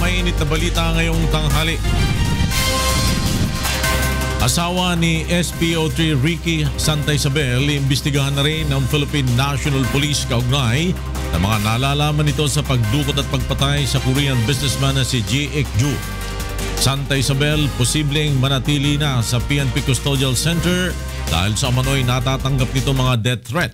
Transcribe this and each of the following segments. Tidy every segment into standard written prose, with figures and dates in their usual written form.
mainit na balita ngayong tanghali. Asawa ni SPO3 Ricky Santa Isabel, iimbestigahan na rin ng Philippine National Police kaugnay na mga nalalaman nito sa pagdukot at pagpatay sa Korean businessman na si Ji Ik-ju. Santa Isabel posibleng manatili na sa PNP Custodial Center dahil sa umano'y natatanggap nito mga death threat.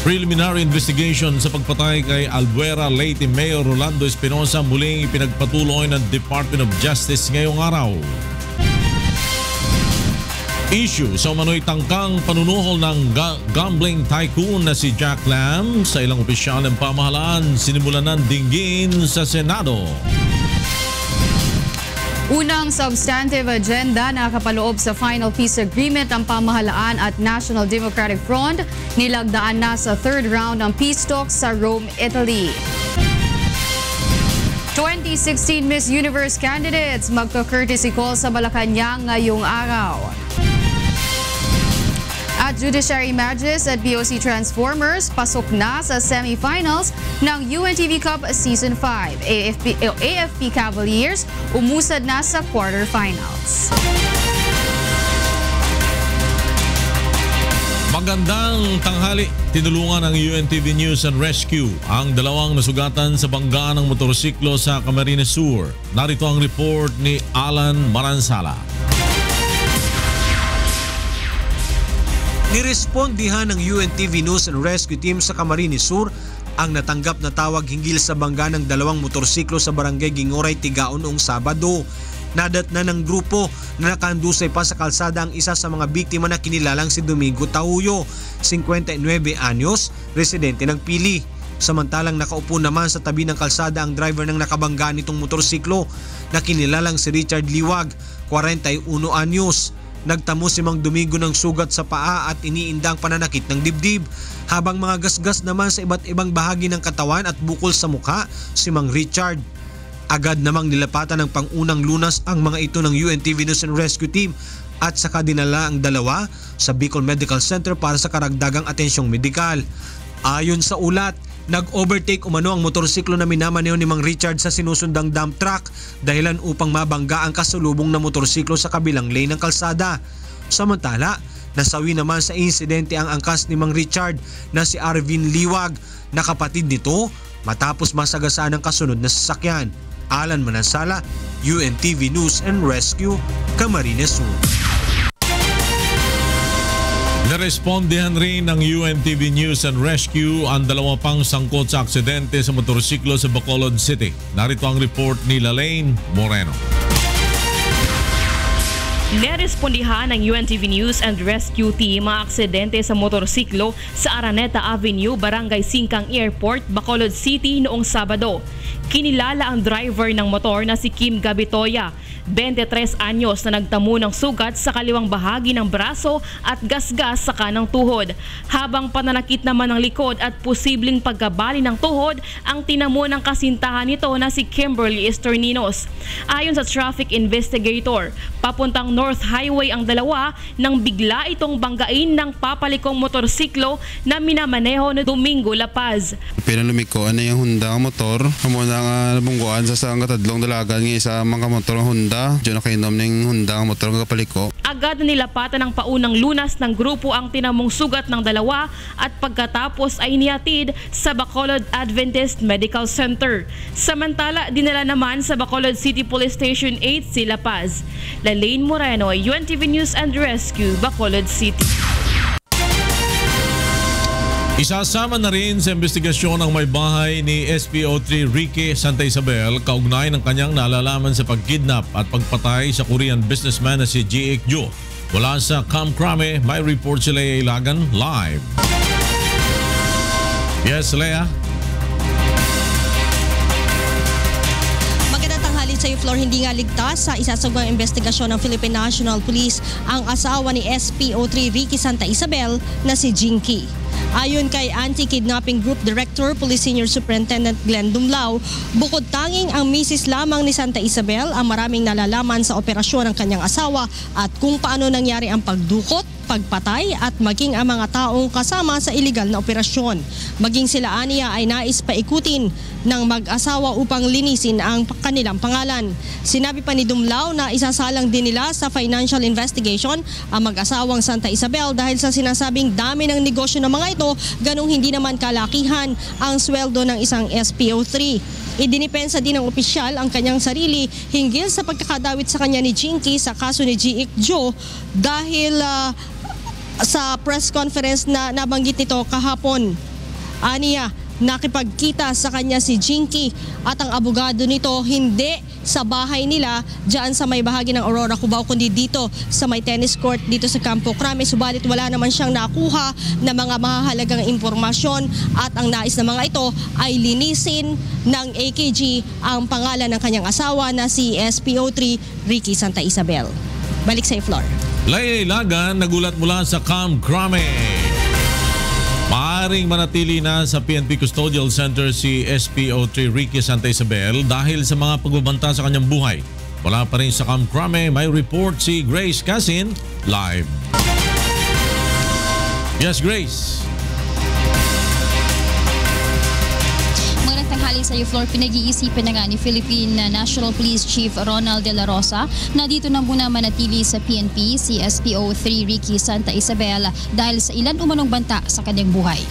Preliminary investigation sa pagpatay kay Albuera Leyte Mayor Rolando Espinosa muling ipinagpatuloy ng Department of Justice ngayong araw. Issue sa umano'y tangkang panunuhol ng gambling tycoon na si Jack Lam sa ilang opisyal ng pamahalaan sinimulan ng dinggin sa Senado. Unang substantive agenda na kapaloob sa final peace agreement ang pamahalaan at National Democratic Front nilagdaan na sa third round ng peace talks sa Rome, Italy. 2016 Miss Universe candidates magka-courtesy call sa Malacanang ngayong araw. At Judiciary Matches at BOC Transformers pasok na sa semifinals ng UNTV Cup Season 5. AFP Cavaliers umusad na sa quarterfinals. Magandang tanghali. Tinulungan ng UNTV News and Rescue ang dalawang nasugatan sa bangga ng motorsiklo sa Camarines Sur. Narito ang report ni Alan Maransala. Nirespondihan ng UNTV News and Rescue Team sa Camarines Sur ang natanggap na tawag hinggil sa bangga ng dalawang motorsiklo sa barangay Gingoray, Tigaon noong Sabado. Nadatna ng grupo na nakandusay pa sa kalsada ang isa sa mga biktima na kinilalang si Domingo Tauyo, 59 anyos, residente ng Pili. Samantalang nakaupo naman sa tabi ng kalsada ang driver ng nakabangga nitong motorsiklo na kinilalang si Richard Liwag, 41 anyos. Nagtamo si Mang Domingo ng sugat sa paa at iniindang pananakit ng dibdib, habang mga gasgas naman sa iba't ibang bahagi ng katawan at bukol sa mukha si Mang Richard. Agad namang nilapatan ng pangunang lunas ang mga ito ng UNTV News and Rescue Team at saka dinala ang dalawa sa Bicol Medical Center para sa karagdagang atensyong medikal. Ayon sa ulat, nag-overtake umano ang motorsiklo na minamaneho ni Mang Richard sa sinusundang dump truck dahilan upang mabangga ang kasalubong na motorsiklo sa kabilang lane ng kalsada. Samantala, nasawi naman sa insidente ang angkas ni Mang Richard na si Arvin Liwag na kapatid nito matapos masagasaan ang kasunod na sasakyan. Alan Manansala, UNTV News and Rescue, Camarines Sur. Narespondihan rin ng UNTV News and Rescue ang dalawa pang sangkot sa aksidente sa motorsiklo sa Bacolod City. Narito ang report ni Lalaine Moreno. Narespondihan ng UNTV News and Rescue Team ang aksidente sa motorsiklo sa Araneta Avenue, Barangay Singkang Airport, Bacolod City noong Sabado. Kinilala ang driver ng motor na si Kim Gabitoya, 23 anyos, na nagtamo ng sugat sa kaliwang bahagi ng braso at gasgas sa kanang tuhod, habang pananakit naman ng likod at posibleng pagkabali ng tuhod ang tinamo ng kasintahan nito na si Kimberly Estorninos. Ayon sa traffic investigator, papuntang North Highway ang dalawa nang bigla itong banggain ng papalikong motorsiklo na minamaneho ni Domingo Lapaz. Pinalumiko ano yung Honda motor, amo na nga nabungguan sa sang katadlong dalagan ng isa mga motor ng Honda, diyan nakainom ng Honda motor ng kapaliko. Agad na nilapatan ng paunang lunas ng grupo ang tinamong sugat ng dalawa at pagkatapos ay inihatid sa Bacolod Adventist Medical Center. Samantala, dinala naman sa Bacolod City Police Station 8 si Lapaz. Lalaine Moreno, UNTV News and Rescue, Bacolod City. Isasama na rin sa investigasyon ang may bahay ni SPO3 Ricky Santa Isabel kaugnay ng kanyang nalalaman sa pagkidnap at pagpatay sa Korean businessman na si Ji Ik-ju. Mula sa Kamkrame, may report si Lea Ilagan live. Yes, Lea. Sa Flor, hindi nga ligtas sa isasagawang investigasyon ng Philippine National Police ang asawa ni SPO3 Ricky Santa Isabel na si Jinky. Ayon kay Anti-Kidnapping Group Director, Police Senior Superintendent Glenn Dumlao, bukod tanging ang misis lamang ni Santa Isabel ang maraming nalalaman sa operasyon ng kanyang asawa at kung paano nangyari ang pagdukot, pagpatay at maging ang mga taong kasama sa iligal na operasyon. Maging sila aniya ay nais paikutin ng mag-asawa upang linisin ang kanilang pangalan. Sinabi pa ni Dumlao na isasalang din nila sa financial investigation ang mag-asawang Santa Isabel dahil sa sinasabing dami ng negosyo ng mga ito, ganung hindi naman kalakihan ang sweldo ng isang SPO3. Idinipensa din ng opisyal ang kanyang sarili hinggil sa pagkakadawit sa kanya ni Jinky sa kaso ni G.Ik Joe dahil sa press conference na nabanggit nito kahapon. Aniya, nakipagkita sa kanya si Jinky at ang abogado nito hindi sa bahay nila dyan sa may bahagi ng Aurora, Cubao, kundi dito sa may tennis court dito sa Campo Crame. Subalit wala naman siyang nakuha na mga mahalagang impormasyon at ang nais ng mga ito ay linisin ng AKG ang pangalan ng kanyang asawa na si SPO3 Ricky Santa Isabel. Balik sa floor. Laylay Lagan nagulat mula sa Camp Crame. Maaring manatili na sa PNP Custodial Center si SPO3 Ricky Santa Isabel dahil sa mga pagbabanta sa kanyang buhay. Wala pa rin sa Camp Crame, may report si Grace Casin live. Yes, Grace. Tanghali sa floor, pinag-iisipan na nga ni Philippine National Police Chief Ronald De La Rosa na dito na muna manatili sa PNP si SPO3 Ricky Santa Isabel dahil sa ilan umanong banta sa kanyang buhay.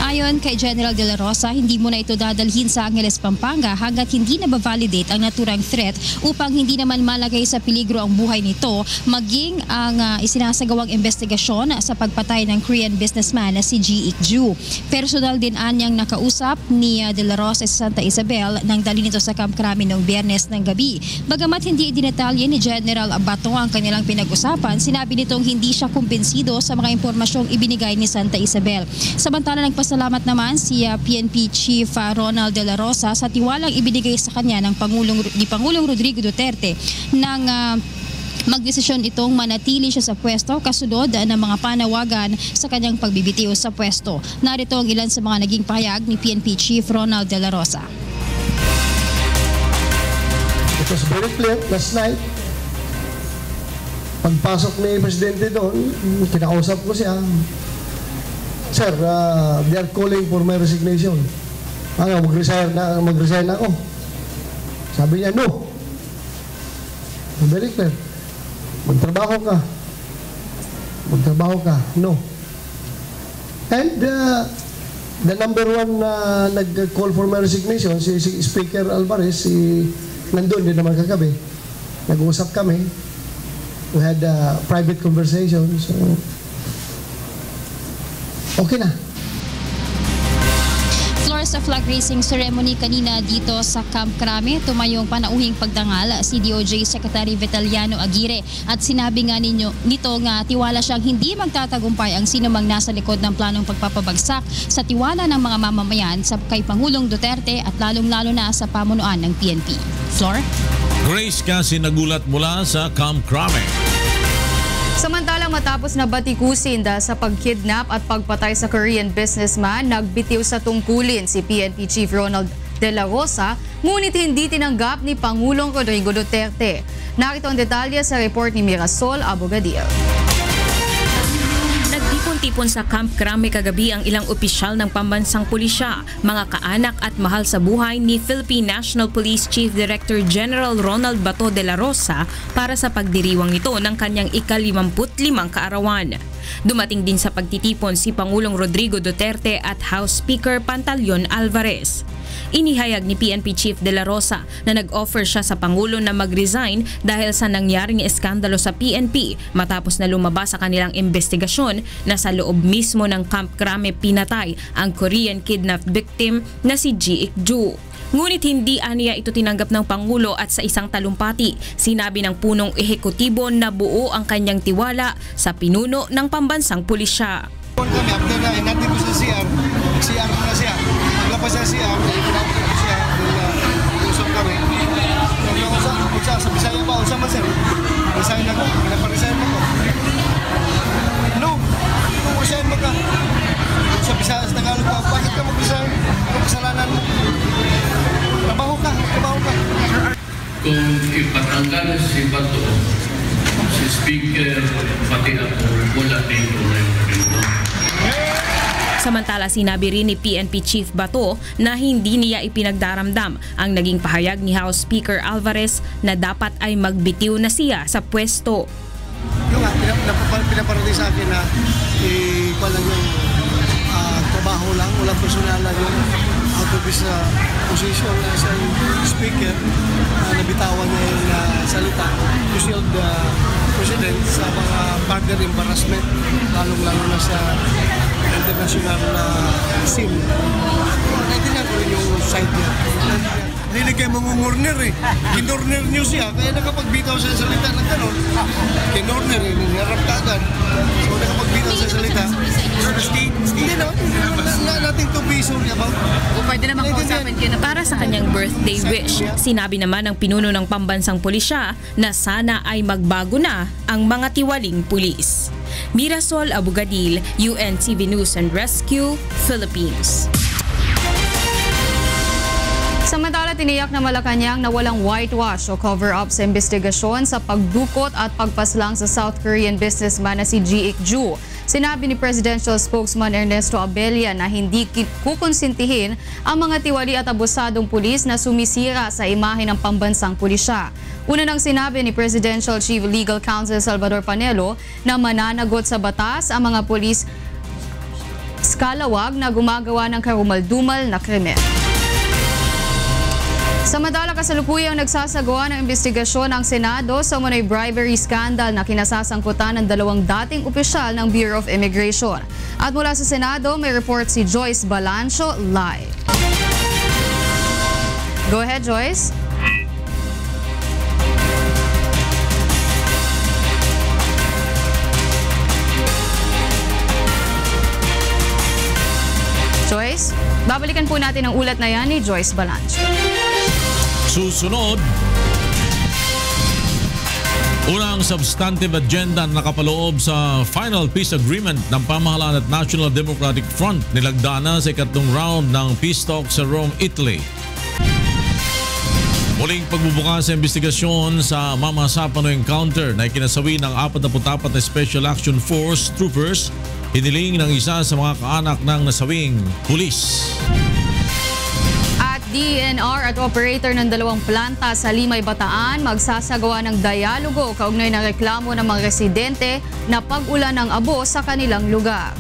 Ayon kay General De La Rosa, hindi mo na ito dadalhin sa Angeles, Pampanga hanggat hindi na ba-validate ang naturang threat upang hindi naman malagay sa peligro ang buhay nito, maging ang isinasagawang investigasyon sa pagpatay ng Korean businessman na si G.Ik Joe. Personal din anyang nakausap ni De La Rosa sa Santa Isabel nang dali nito sa Camp Crame noong Biyernes ng gabi. Bagamat hindi dinetalye ni General Bato ang kanilang pinag-usapan, sinabi nitong hindi siya kumbensido sa mga impormasyong ibinigay ni Santa Isabel. Samantala, nagpasalamat naman si PNP Chief Ronald De La Rosa sa tiwalang ibinigay sa kanya ng Pangulong Rodrigo Duterte nang magdesisyon itong manatili siya sa pwesto kasunod ng mga panawagan sa kanyang pagbibitiw sa pwesto. Narito ang ilan sa mga naging pahayag ni PNP Chief Ronald De La Rosa. It was very clear last night. Pagpasok ni Presidente doon, kinakausap ko siya. Sir, they are calling for my resignation. Mag-resign ako. Sabi niya, no. Very clear. Magtrabaho ka. No. And the number one nag-call for my resignation, si Speaker Alvarez, nandun din naman kagabi. Nag-uusap kami. We had a private conversation. So, okay na. Floor sa flag raising ceremony kanina dito sa Camp Crame, tumayong panauhing pagdangal si DOJ Secretary Vitaliano Aguirre at sinabi nga nito nga tiwala siyang hindi magtatagumpay ang sinumang nasa likod ng planong pagpapabagsak sa tiwala ng mga mamamayan sa kay Pangulong Duterte at lalong-lalo na sa pamunuan ng PNP. Floor? Grace Casin nagulat mula sa Camp Crame. Samantalang matapos na batikusin dahil sa pagkidnap at pagpatay sa Korean businessman, nagbitiw sa tungkulin si PNP Chief Ronald De La Rosa, ngunit hindi tinanggap ni Pangulong Rodrigo Duterte. Narito ang detalye sa report ni Mirasol Abogadil. Nagtipon-tipon sa Camp Crame kagabi ang ilang opisyal ng pambansang pulisya, mga kaanak at mahal sa buhay ni Philippine National Police Chief Director General Ronald Bato de la Rosa para sa pagdiriwang nito ng kanyang ika-55 kaarawan. Dumating din sa pagtitipon si Pangulong Rodrigo Duterte at House Speaker Pantaleon Alvarez. Inihayag ni PNP Chief De La Rosa na nag-offer siya sa Pangulo na mag-resign dahil sa nangyaring eskandalo sa PNP matapos na lumabas sa kanilang investigasyon na sa loob mismo ng Camp Crame pinatay ang Korean kidnapped victim na si G.Ik Joe. Ngunit hindi aniya ito tinanggap ng Pangulo at sa isang talumpati, sinabi ng punong ehekutibo na buo ang kanyang tiwala sa pinuno ng pambansang pulisya. Kami after na natin ko sa CR na siya. Paglabas sa CR, pinapit ko siya. Usap kami. Usap sa Bisaya ba? Usap man sir. Resign ako. Pinaparesign ako. No. Kung resign mo ka. Sa Bisaya sa Tagalog ka. Bakit ka mag-resign? Ano kasalanan mo? Trabaho ka. Kung ipatanggal Wala si Bato, si Speaker, pati ako, wala dito na yung dito. Samantala, sinabi rin ni PNP Chief Bato na hindi niya ipinagdaramdam ang naging pahayag ni House Speaker Alvarez na dapat ay magbitiw na siya sa pwesto. Yung nga, pinaparating sa akin na lang yung trabaho lang, walang personal lang yung out of his position as a speaker, nabitawan niya yung salita to shield the president sa mga further embarrassment, lalong-lalo na sa international scene. Naintindihan ko rin yung side niya. Hindi kayo mangungurner eh. Kinorner niyo siya, kaya nakapagbitaw sa salita ng gano'n. Kinorner eh, nangyarap ka agad. So nakapagbitaw sa salita. Hindi naman natin to be sorry about. Pwede naman kausapin kayo na para sa kanyang birthday wish. Sinabi naman ng pinuno ng pambansang pulisya na sana ay magbago na ang mga tiwaling pulis. Mirasol Abugadil, UNTV News and Rescue, Philippines. Samantala, tiniyak na Malacanang na walang whitewash o cover-up sa investigasyon sa pagdukot at pagpaslang sa South Korean businessman na si Ji Ik-ju. Sinabi ni Presidential Spokesman Ernesto Abella na hindi kukonsintihin ang mga tiwali at abusadong pulis na sumisira sa imahe ng pambansang pulisya. Una nang sinabi ni Presidential Chief Legal Counsel Salvador Panelo na mananagot sa batas ang mga pulis skalawag na gumagawa ng karumal-dumal na krimen. Samantala, kasalukuyang nagsasagawa ng investigasyon ang Senado sa umano'y bribery scandal na kinasasangkutan ng dalawang dating opisyal ng Bureau of Immigration. At mula sa Senado, may report si Joyce Balancho live. Go ahead, Joyce. Joyce, babalikan po natin ang ulat na yan ni Joyce Balancho. Susunod, unang substantive agenda na nakapaloob sa final peace agreement ng pamahalaan at National Democratic Front nilagdana sa ikatlong round ng peace talks sa Rome, Italy. Muling pagbubukas sa investigasyon sa Mama Sapano encounter na ikinasawi ng 44 na Special Action Force troopers, hiniling ng isa sa mga kaanak ng nasawing pulis. DNR at operator ng dalawang planta sa Limay, Bataan magsasagawa ng dialogo kaugnay ng reklamo ng mga residente na pag-ulan ng abo sa kanilang lugar.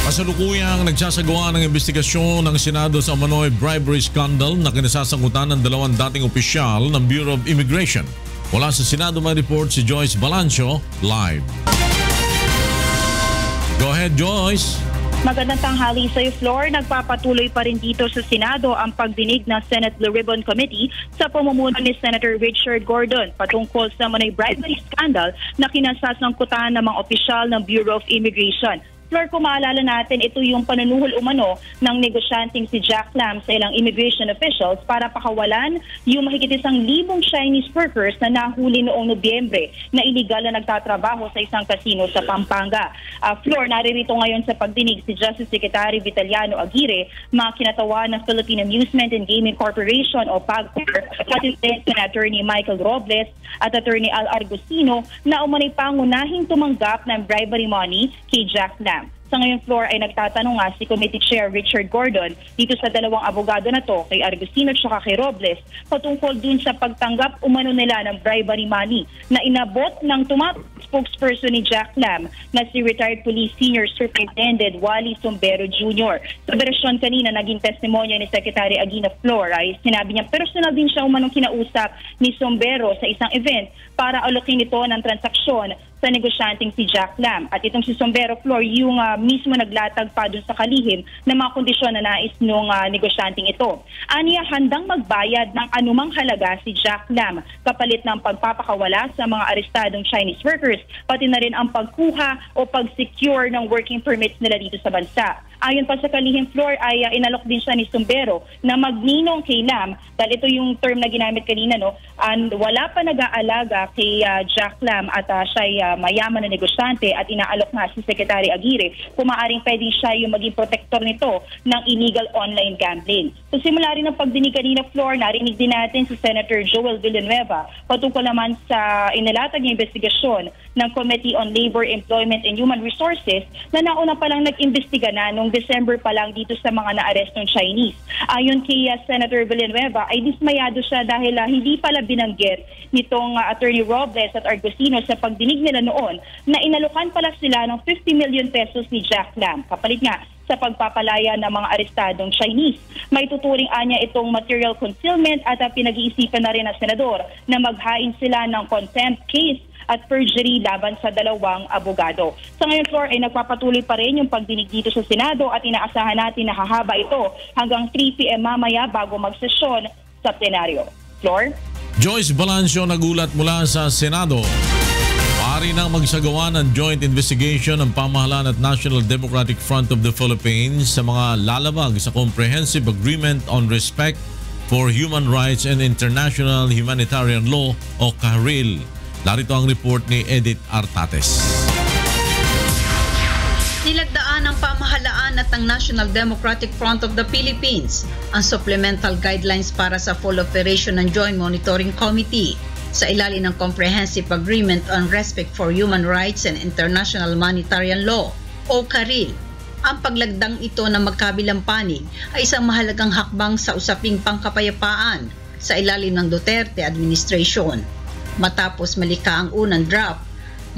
Kasalukuyang nagsasagawa ng investigasyon ng Senado sa umano'y bribery scandal na kinasasangkutan ng dalawang dating opisyal ng Bureau of Immigration. Mula sa Senado may report si Joyce Balancho live. Go ahead, Joyce. Magandang tanghali sa iyo, Flor. Nagpapatuloy pa rin dito sa Senado ang pagdinig ng Senate Blue Ribbon Committee sa pamumuno ni Senator Richard Gordon patungkol sa manay bribery scandal na kinasasangkutan ng mga opisyal ng Bureau of Immigration. Flor, kung maalala natin, ito yung panunuhol umano ng negosyanteng si Jack Lam sa ilang immigration officials para pakawalan yung mahigit 1,000 Chinese workers na nahuli noong Nobyembre na iligal na nagtatrabaho sa isang casino sa Pampanga. Flor, naririto ngayon sa pagdinig si Justice Secretary Vitaliano Aguirre, mga kinatawan ng Philippine Amusement and Gaming Corporation o PAGCOR, pati din Attorney Michael Robles at Attorney Al Argusino na umanay pangunahing tumanggap ng bribery money kay Jack Lam. Sa ngayon, Flor, ay nagtatanong nga si Committee Chair Richard Gordon dito sa dalawang abogado na to, kay Argusino at kay Robles, patungkol dun sa pagtanggap umano nila ng bribery money na inabot ng spokesperson ni Jack Lam na si retired police senior superintendent Wally Sombero Jr. Sa verasyon kanina, naging testimonya ni Secretary Aguina, Flor, ay sinabi niya personal din siya umanong kinausap ni Sombero sa isang event para alokin ito ng transaksyon sa negosyanteng si Jack Lam. At itong si Sombero, Flor, yung mismo naglatag pa dun sa kalihim ng mga kondisyon na nais nung negosyanteng ito. Aniya, handang magbayad ng anumang halaga si Jack Lam kapalit ng pagpapakawala sa mga arestadong Chinese workers, pati na rin ang pagkuha o pag-secure ng working permits nila dito sa bansa. Ayon pa sa kalihim, Flor, ay inalok din siya ni Sumbero na magninong kay Lam, dahil ito yung term na ginamit kanina, no? And wala pa nag-aalaga kay Jack Lam at siya'y mayaman na negosyante at inaalok nga si Secretary Aguirre kung maaaring pwede siya yung maging protector nito ng illegal online gambling. So simula rin ang pagdinig kanina, Flor, narinig din natin si Senator Joel Villanueva patungkol naman sa inilatag ng investigasyon ng Committee on Labor, Employment and Human Resources na nauna palang nag-imbestiga na noong December pa lang dito sa mga naarestong Chinese. Ayon kay Senator Villanueva ay dismayado siya dahil hindi pala binanggit nitong Attorney Robles at Argusino sa pagdinig nila noon na inalukan pala sila ng 50 million pesos ni Jack Lam. Kapalit nga sa pagpapalaya ng mga arestadong Chinese. May tuturing anya itong material concealment at pinag-iisipan na rin ng senador na maghain sila ng contempt case at perjury laban sa dalawang abogado. Sa ngayon, Flor, ay nagpapatuloy pa rin yung pagdinig dito sa Senado at inaasahan natin na hahaba ito hanggang 3 p.m. mamaya bago magsesyon sa plenaryo. Flor? Joyce Balancio nagulat mula sa Senado. Maaari nang magsagawa ng joint investigation ng pamahalaan at National Democratic Front of the Philippines sa mga lalabag sa Comprehensive Agreement on Respect for Human Rights and International Humanitarian Law o CAHRIL. Narito ang report ni Edith Artates. Nilagdaan ng pamahalaan at ang National Democratic Front of the Philippines ang supplemental guidelines para sa full operation ng Joint Monitoring Committee sa ilalim ng Comprehensive Agreement on Respect for Human Rights and International Humanitarian Law o CAHRIL. Ang paglagdang ito na magkabilang panig ay isang mahalagang hakbang sa usaping pangkapayapaan sa ilalim ng Duterte administration. Matapos malika ang unang draft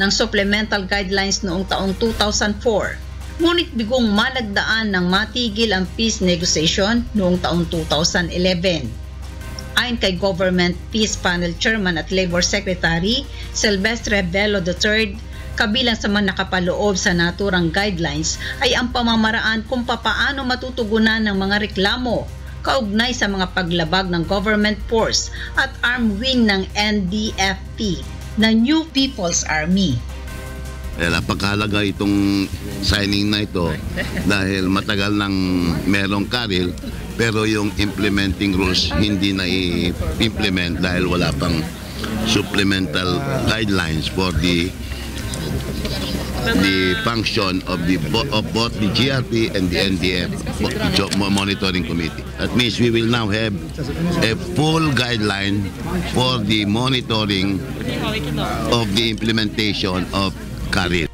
ng supplemental guidelines noong taong 2004, ngunit bigong malagdaan ng matigil ang peace negotiation noong taong 2011. Ayon kay Government Peace Panel Chairman at Labor Secretary Silvestre Bello III, kabilang sa mga nakapaloob sa naturang guidelines ay ang pamamaraan kung papaano matutugunan ng mga reklamo kaugnay sa mga paglabag ng government force at armed wing ng NDFP na New People's Army. Napakahalaga itong signing na ito dahil matagal nang merong CAHRIL pero yung implementing rules hindi na i-implement dahil wala pang supplemental guidelines for the function of both the GRP and the NDF monitoring committee. That means we will now have a full guideline for the monitoring of the implementation of CAHRIL.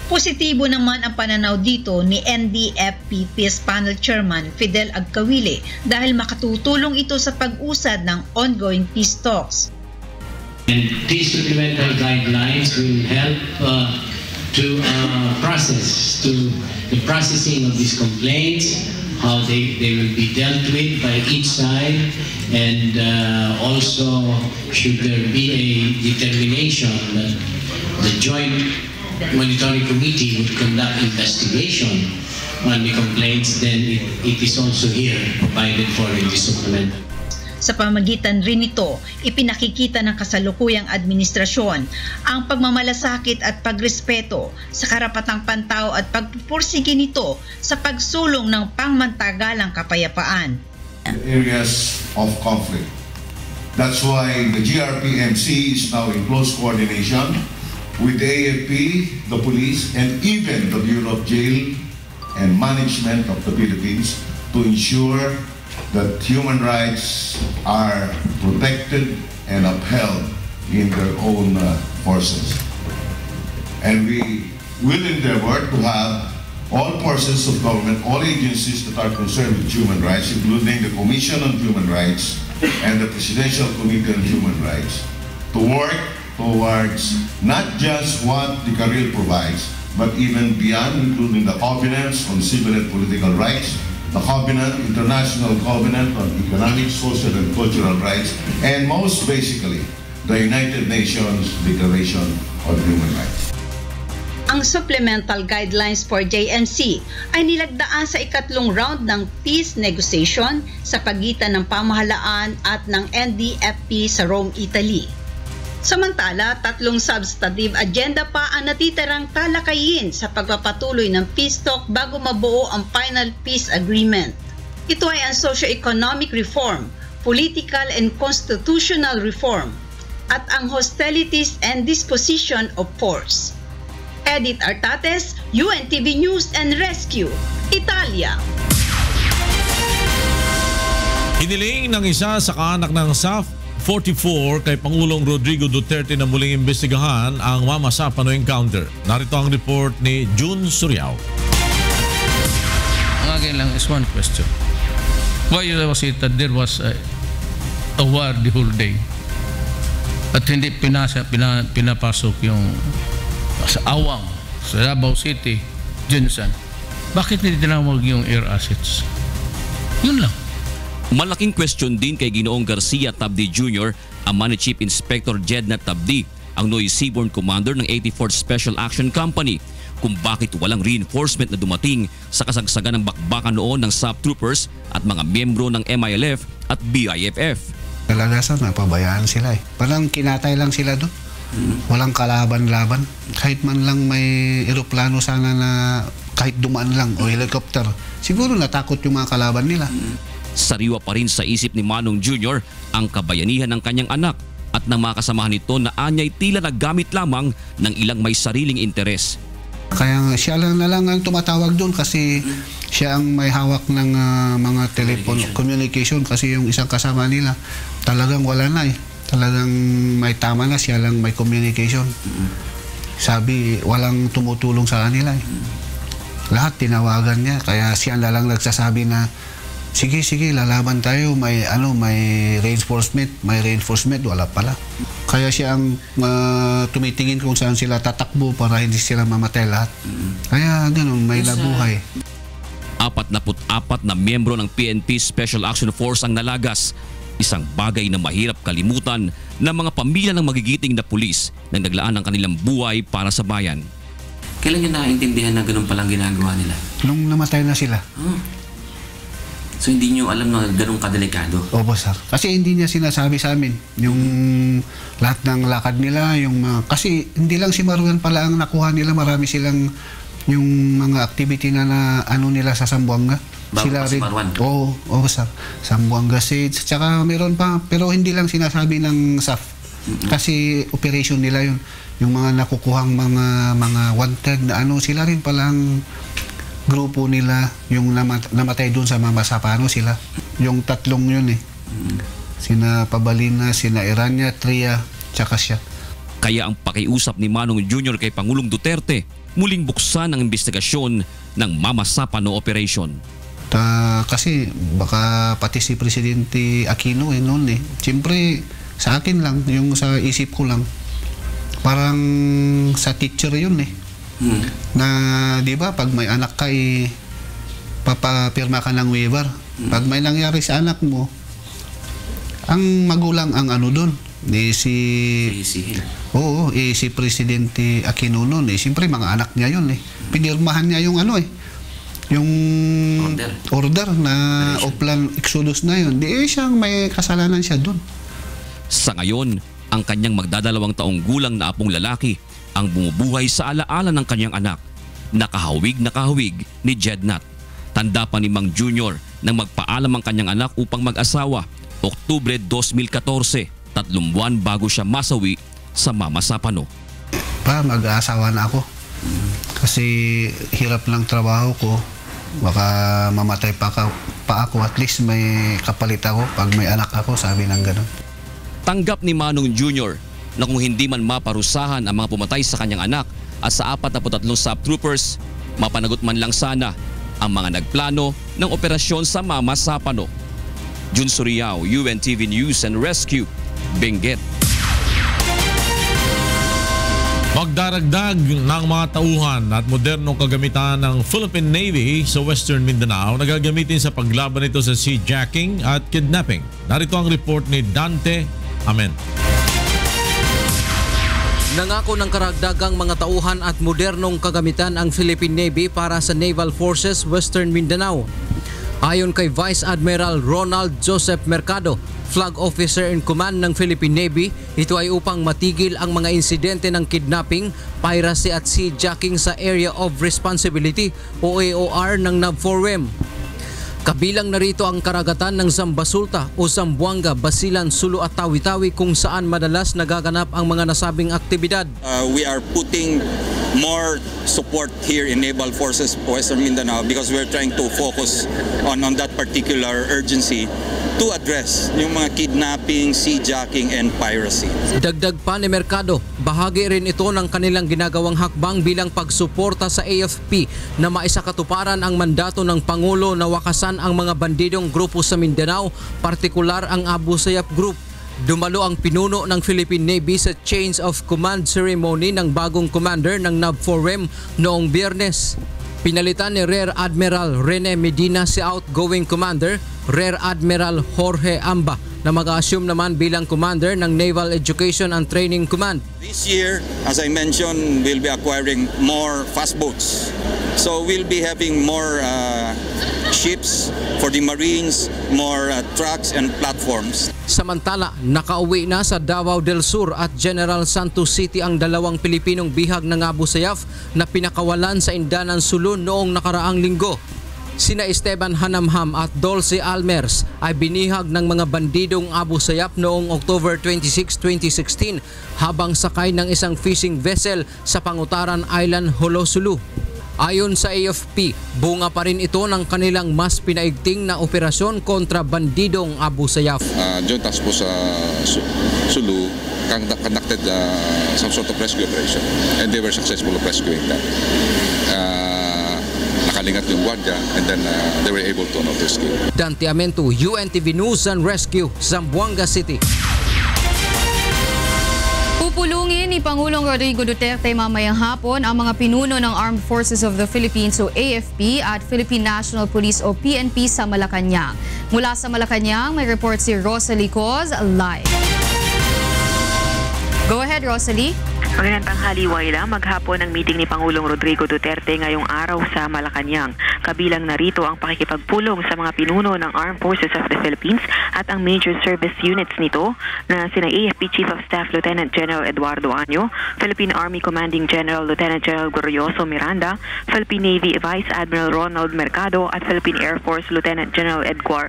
Positibo naman ang pananaw dito ni NDFP Peace Panel Chairman Fidel Agcawile dahil makatutulong ito sa pag-usad ng ongoing peace talks. And these supplemental guidelines will help to the processing of these complaints, how they will be dealt with by each side, and also should there be a determination that the joint monitoring committee would conduct investigation on the complaints, then it is also here provided for in the supplemental. Sa pamagitan rin nito, ipinakikita ng kasalukuyang administrasyon ang pagmamalasakit at pagrespeto sa karapatang pantao at pagpupursige nito sa pagsulong ng pangmantagalang kapayapaan. Areas of conflict. That's why the GRPMC is now in close coordination with the AFP, the police, and even the Bureau of Jail and Management of the Philippines to ensure that human rights are protected and upheld in their own forces. And we will endeavor to have all forces of government, all agencies that are concerned with human rights, including the Commission on Human Rights and the Presidential Committee on Human Rights, to work towards not just what the CAHRIL provides, but even beyond, including the covenants on civil and political rights, the covenant, international covenant on economic, social, and cultural rights, and most basically, the United Nations Declaration on Human Rights. Ang supplemental guidelines for JNC ay nilagdaan sa ikatlong round ng peace negotiation sa pagitan ng pamahalaan at ng NDFP sa Rome, Italy. Samantala, 3 substantive agenda pa ang natitirang talakayin sa pagpapatuloy ng peace talk bago mabuo ang final peace agreement. Ito ay ang socio-economic reform, political and constitutional reform, at ang hostilities and disposition of force. Edith Artates, UNTV News and Rescue, Italia. Hiniling ng isa sa kaanak ng SAF 44 kay Pangulong Rodrigo Duterte na muling imbestigahan ang Mama Sapano encounter. Narito ang report ni June Suriao. Ang akin lang is one question. Why was it that there was a war the whole day? At hindi pinapasok yung sa Awang, sa Davao City, Jensen. Bakit hindi tinawag yung air assets? Yun lang. Malaking question din kay Ginoong Garcia Tabdi Jr., ang Money Chief Inspector Jednat Tabdi, ang Noy Seaborn Commander ng 84th Special Action Company, kung bakit walang reinforcement na dumating sa kasagsagan ng bakbakan noon ng SAP troopers at mga miyembro ng MILF at BIFF. Kalagasan, napabayaan sila eh. Parang kinatay lang sila doon. Walang kalaban-laban. Kahit man lang may eroplano sana na kahit dumaan lang o helicopter, siguro natakot yung mga kalaban nila. Sariwa pa rin sa isip ni Manong Jr. ang kabayanihan ng kanyang anak at ng mga kasamahan nito na anya'y tila nagamit lamang ng ilang may sariling interes. Kaya siya lang na lang ang tumatawag doon kasi siya ang may hawak ng mga telephone communication kasi yung isang kasama nila talagang wala na eh. Talagang may tama na, siya lang may communication. Sabi, walang tumutulong sa kanila eh. Lahat tinawagan niya, kaya siya na lang nagsasabi na sige, lalaban tayo, may reinforcement, wala pala. Kaya siya ang tumitingin kung saan sila tatakbo para hindi sila mamatay lahat. Kaya ganun, may nabuhay. 44 na miyembro ng PNP Special Action Force ang nalagas. Isang bagay na mahirap kalimutan ng mga pamilya ng magigiting na pulis na naglaan ng kanilang buhay para sa bayan. Kailan nyo nakaintindihan na ganun palang ginagawa nila? Nung namatay na sila. So hindi nyo alam na ganun kadelikado? Opo, sir. Kasi hindi niya sinasabi sa amin yung lahat ng lakad nila, kasi hindi lang si Marwan pala ang nakuha nila, marami silang yung mga activity na ano nila sa Zamboanga. Bago pa si Marwan? Oo, sir. Zamboanga Seeds. Tsaka meron pa, pero hindi lang sinasabi ng SAF. Kasi operation nila yun. Yung mga nakukuhang mga wanted na sila rin palang grupo nila, yung namatay doon sa Mama Sapano sila. Yung tatlong yun eh. Sina Pabalina, sina Irania, Tria, tsaka siya. Kaya ang pakiusap ni Manong Jr. kay Pangulong Duterte, muling buksan ang investigasyon ng Mama Sapano Operation. Kasi baka pati si Presidente Aquino noon eh. Siyempre sa akin lang, yung sa isip ko lang, parang sa teacher yun eh. Na di ba pag may anak ka papapirma ka ng waiver. Pag may nangyari sa anak mo, ang magulang ang doon si Presidente Aquino noon eh. Siyempre mga anak niya yun eh. Pinirmahan niya yung yung order na Oplan Exodus na yun. Di siyang may kasalanan siya doon. Sa ngayon, ang kanyang magdadalawang taong gulang na apong lalaki ang bumubuhay sa alaala ng kanyang anak. Nakahawig ni Jednat. Tanda pa ni Mang Jr. nang magpaalam ang kanyang anak upang mag-asawa. Oktubre 2014, 3 buwan bago siya masawi sa Mama Sapano. Mag-aasawa na ako. Kasi hirap lang trabaho ko. Baka mamatay pa ako. At least may kapalit ako pag may anak ako, sabi ng gano'n. Tanggap ni Manong Jr. na kung hindi man maparusahan ang mga pumatay sa kanyang anak at sa 43 SAP troopers, mapanagot man lang sana ang mga nagplano ng operasyon sa Mama Sapano. Jun Suriao, UNTV News and Rescue, Benguet. Magdaragdag ng mga tauhan at modernong kagamitan ng Philippine Navy sa Western Mindanao na gagamitin sa paglaban nito sa seajacking at kidnapping. Narito ang report ni Dante Amen. Nangako ng karagdagang mga tauhan at modernong kagamitan ang Philippine Navy para sa Naval Forces Western Mindanao. Ayon kay Vice Admiral Ronald Joseph Mercado, flag officer in command ng Philippine Navy. Ito ay upang matigil ang mga insidente ng kidnapping, piracy at seajacking sa Area of Responsibility o AOR ng NAVFORWEM. Kabilang narito ang karagatan ng Zambasulta o Zamboanga, Basilan, Sulu at Tawi-Tawi kung saan madalas nagaganap ang mga nasabing aktibidad. We are putting more support here in Naval Forces Western Mindanao because we're trying to focus on that particular urgency to address yung mga kidnapping, seajacking and piracy. Dagdag pa ni Mercado, bahagi rin ito ng kanilang ginagawang hakbang bilang pagsuporta sa AFP na maisakatuparan ang mandato ng Pangulo na wakasan ang mga bandidong grupo sa Mindanao, partikular ang Abu Sayyaf Group. Dumalo ang pinuno ng Philippine Navy sa Change of Command ceremony ng bagong commander ng NAVFORWEM noong Biyernes. Pinalitan ni Rear Admiral Rene Medina si outgoing commander, Rear Admiral Jorge Amba, na mag-assume naman bilang commander ng Naval Education and Training Command. This year, as I mentioned, we'll be acquiring more fast boats. So we'll be having more ships for the Marines, more trucks and platforms. Samantala, nakauwi na sa Davao del Sur at General Santos City ang dalawang Pilipinong bihag ng Abu Sayyaf na pinakawalan sa Indanan, Sulu noong nakaraang linggo. Sina Esteban Hanamham at Dulce Almers ay binihag ng mga bandidong Abu Sayyaf noong October 26, 2016 habang sakay ng isang fishing vessel sa Pangutaran Island, Holo, Sulu. Ayon sa AFP, bunga pa rin ito ng kanilang mas pinaigting na operasyon kontra bandidong Abu Sayyaf. Joint Task Force sa Sulu conducted some sort of rescue operation and they were successful of rescuing that. Nakalingat yung guardia and then they were able to escape. Dante Amento, UNTV News and Rescue, Zamboanga City. Pupulungin ni Pangulong Rodrigo Duterte mamayang hapon ang mga pinuno ng Armed Forces of the Philippines o AFP at Philippine National Police o PNP sa Malacanang. Mula sa Malacanang, may report si Rosalie Coz live. Go ahead, Rosalie. Magandang tanghali, Waila. Maghapon ang meeting ni Pangulong Rodrigo Duterte ngayong araw sa Malacanang. Kabilang narito ang pakikipagpulong sa mga pinuno ng Armed Forces of the Philippines at ang major service units nito na sina AFP Chief of Staff Lieutenant General Eduardo Año, Philippine Army Commanding General Lieutenant General Glorioso Miranda, Philippine Navy Vice Admiral Ronald Mercado at Philippine Air Force Lieutenant General Edgar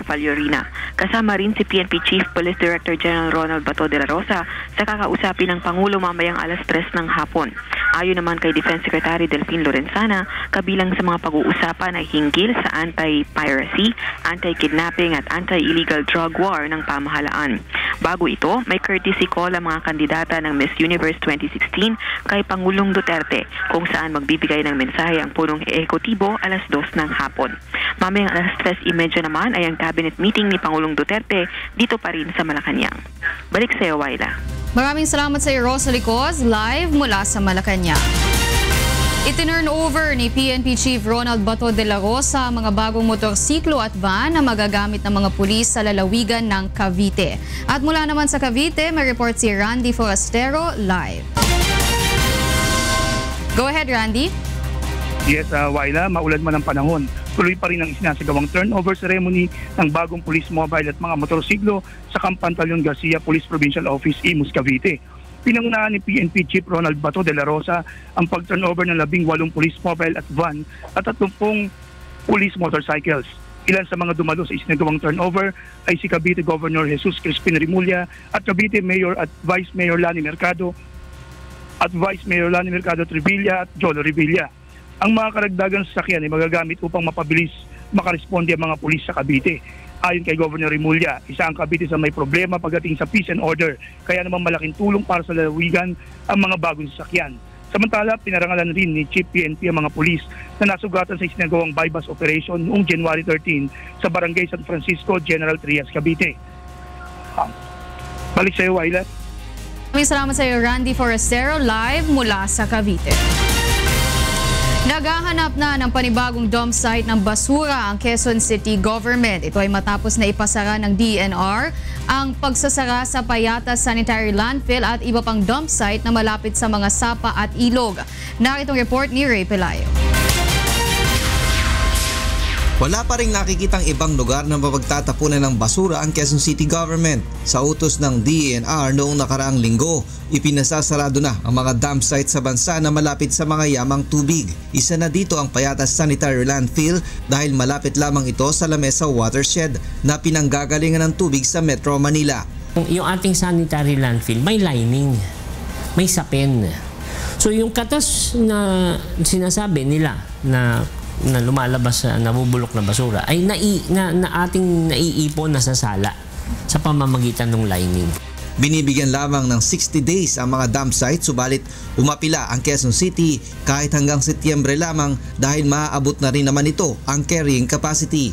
Faliorina. Kasama rin si PNP Chief Police Director General Ronald Bato de la Rosa sa kakausapin ng Pangulo mamayang alas 3 ng hapon. Ayon naman kay Defense Secretary Delfin Lorenzana, kabilang sa mga pag-uusapan ay hinggil sa anti-piracy, anti-kidnapping at anti-illegal drug war ng pamahalaan. Bago ito, may courtesy call ang mga kandidata ng Miss Universe 2016 kay Pangulong Duterte kung saan magbibigay ng mensahe ang punong ehekutibo alas 2 ng hapon. Mamayang alas 3:30 naman ay ang cabinet meeting ni Pangulong Duterte dito pa rin sa Malacanang. Balik sa iyo, Waila. Maraming salamat sa iyo, Rosalie Coz, live mula sa Malacanang. Itinurn over ni PNP Chief Ronald Bato de la Rosa ang mga bagong motorsiklo at van na magagamit ng mga pulis sa lalawigan ng Cavite. At mula naman sa Cavite, may report si Randy Forastero live. Go ahead, Randy. Yes, Waila, maulad man ang panahon. Tuloy pa rin ang isinasagawang turnover ceremony ng bagong police mobile at mga motorsiklo sa Campantalon Garcia Police Provincial Office, Imus, Cavite. Pinangunahan ni PNP Chief Ronald Bato de la Rosa ang pag-turnover ng 18 police mobile at van at 30 police motorcycles. Ilan sa mga dumalo sa isinagawang turnover ay si Cavite Governor Jesus Crispin Rimulya at Cavite Mayor at Vice Mayor Lani Mercado Trevilla at Jolo Revilla. Ang mga karagdagang sasakyan ay magagamit upang mapabilis makaresponde ang mga pulis sa Cavite. Ayon kay Governor Rimulya, isa ang Cavite sa may problema pagdating sa peace and order, kaya naman malaking tulong para sa lalawigan ang mga bagong sasakyan. Samantala, pinarangalan rin ni Chief PNP ang mga pulis na nasugatan sa isinagawang bypass operation noong January 13 sa Barangay San Francisco, General Trias, Cavite. Balik sa iyo, Waila. Maraming salamat sa iyo, Randy Forastero, live mula sa Cavite. Naghahanap na ng panibagong dump site ng basura ang Quezon City Government. Ito ay matapos na ipasara ng DNR ang pagsasara sa Payatas Sanitary Landfill at iba pang dump site na malapit sa mga sapa at ilog. Naritong report ni Ray Pelayo. Wala pa rin nakikitang ibang lugar na mapagtatapunan ng basura ang Quezon City Government. Sa utos ng DENR noong nakaraang linggo, ipinasasarado na ang mga dump site sa bansa na malapit sa mga yamang tubig. Isa na dito ang Payatas Sanitary Landfill dahil malapit lamang ito sa Lamesa Watershed na pinanggagalingan ng tubig sa Metro Manila. Yung ating sanitary landfill may lining, may sapin. So yung katas na sinasabi nila na lumalabas sa nabubulok na basura ay ating naiipon na sa sala sa pamamagitan ng lining. Binibigyan lamang ng 60 days ang mga dump sites, subalit umapila ang Quezon City kahit hanggang Setyembre lamang dahil maaabot na rin naman ito ang carrying capacity.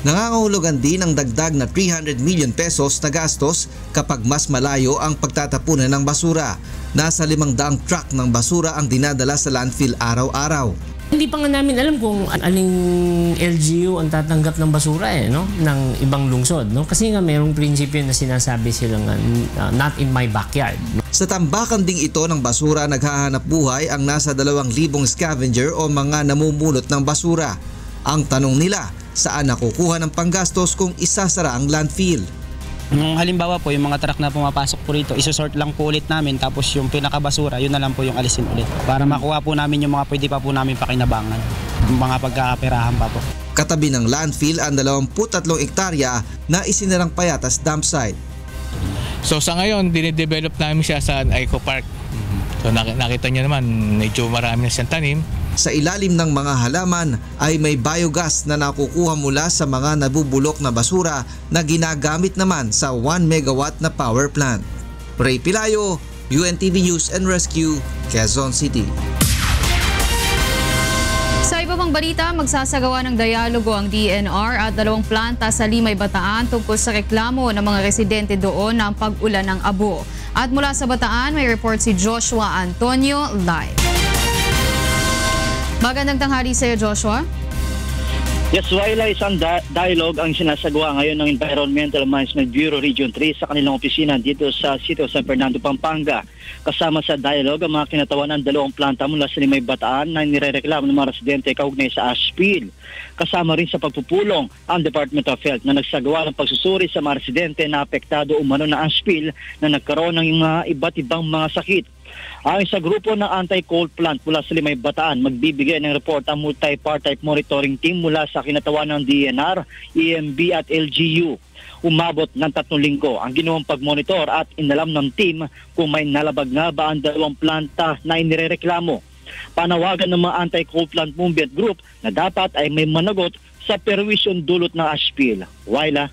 Nangangahulugan din ng dagdag na 300 million pesos na gastos kapag mas malayo ang pagtatapunan ng basura. Nasa 500 truck ng basura ang dinadala sa landfill araw-araw. Hindi pa nga namin alam kung aling LGU ang tatanggap ng basura ng ibang lungsod. Kasi nga mayroong prinsipyo na sinasabi silang not in my backyard. Sa tambakan ding ito ng basura naghahanap buhay ang nasa 2,000 scavenger o mga namumulot ng basura. Ang tanong nila, saan nakukuha ng panggastos kung isasara ang landfill? Nung halimbawa po, yung mga truck na pumapasok po rito, isosort lang po ulit namin, tapos yung pinakabasura, yun na lang po yung alisin ulit. Para makuha po namin yung mga pwede pa po namin pakinabangan, yung mga pagkakaperahan pa po. Katabi ng landfill ang 23 hektarya na isinarang Payatas dump site. So sa ngayon, dinidevelop namin siya sa Eco Park. So nakita niyo naman, medyo marami na siyang tanim. Sa ilalim ng mga halaman ay may biogas na nakukuha mula sa mga nabubulok na basura na ginagamit naman sa 1 megawatt na power plant. Ray Pilayo, UNTV News and Rescue, Quezon City. Sa iba pang balita, magsasagawa ng dialogo ang DENR at 2 planta sa Limay, Bataan tungkol sa reklamo ng mga residente doon ng pag-ulan ng abo. At mula sa Bataan, may report si Joshua Antonio live. Magandang tanghali sa iyo, Joshua. Yes, Waila, isang dialogue ang sinasagawa ngayon ng Environmental Management Bureau Region 3 sa kanilang opisina dito sa Sitio San Fernando, Pampanga. Kasama sa dialogue ang mga kinatawanan 2 planta mula sa Limay, Bataan na nirereklamo ng mga residente kaugnay sa ash spill. Kasama rin sa pagpupulong ang Department of Health na nagsagawa ng pagsusuri sa mga residente na apektado umano na ash spill na nagkaroon ng mga iba't ibang mga sakit. Ayon sa grupo ng anti-coal plant mula sa Limay, Bataan, magbibigay ng report ang multi-part-type monitoring team mula sa kinatawan ng DENR, EMB at LGU. Umabot ng 3 linggo ang ginawang pagmonitor at inalam ng team kung may nalabag na ba ang 2 planta na inirereklamo. Panawagan ng mga anti-coal plant movement group na dapat ay may managot sa perwisyon dulot ng ash spill. Waila.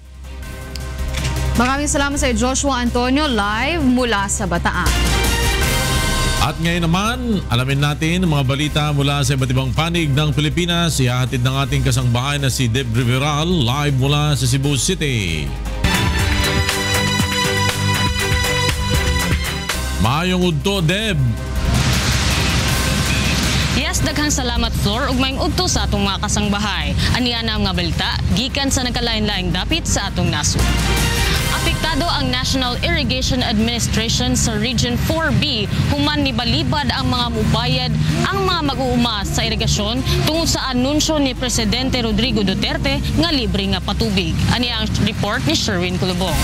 Maraming salamat sa Joshua Antonio live mula sa Bataan. At ngayon naman, alamin natin ang mga balita mula sa iba't ibang panig ng Pilipinas. Ihahatid ng ating kasangbahay na si Deb Riveral live mula sa Cebu City. Maayong udto, Deb. Yes, daghang salamat Flor ug maayong udto sa atong mga kasangbahay. Aniya na ang mga balita gikan sa nagkalain-laing dapit sa atong nasod. Apektado ang National Irrigation Administration sa Region 4B human nibalibad ang mga mubayad ang mga mag-uuma sa irigasyon tungod sa anunsyo ni Presidente Rodrigo Duterte nga libre nga patubig. Ani ang report ni Sherwin Kulubong.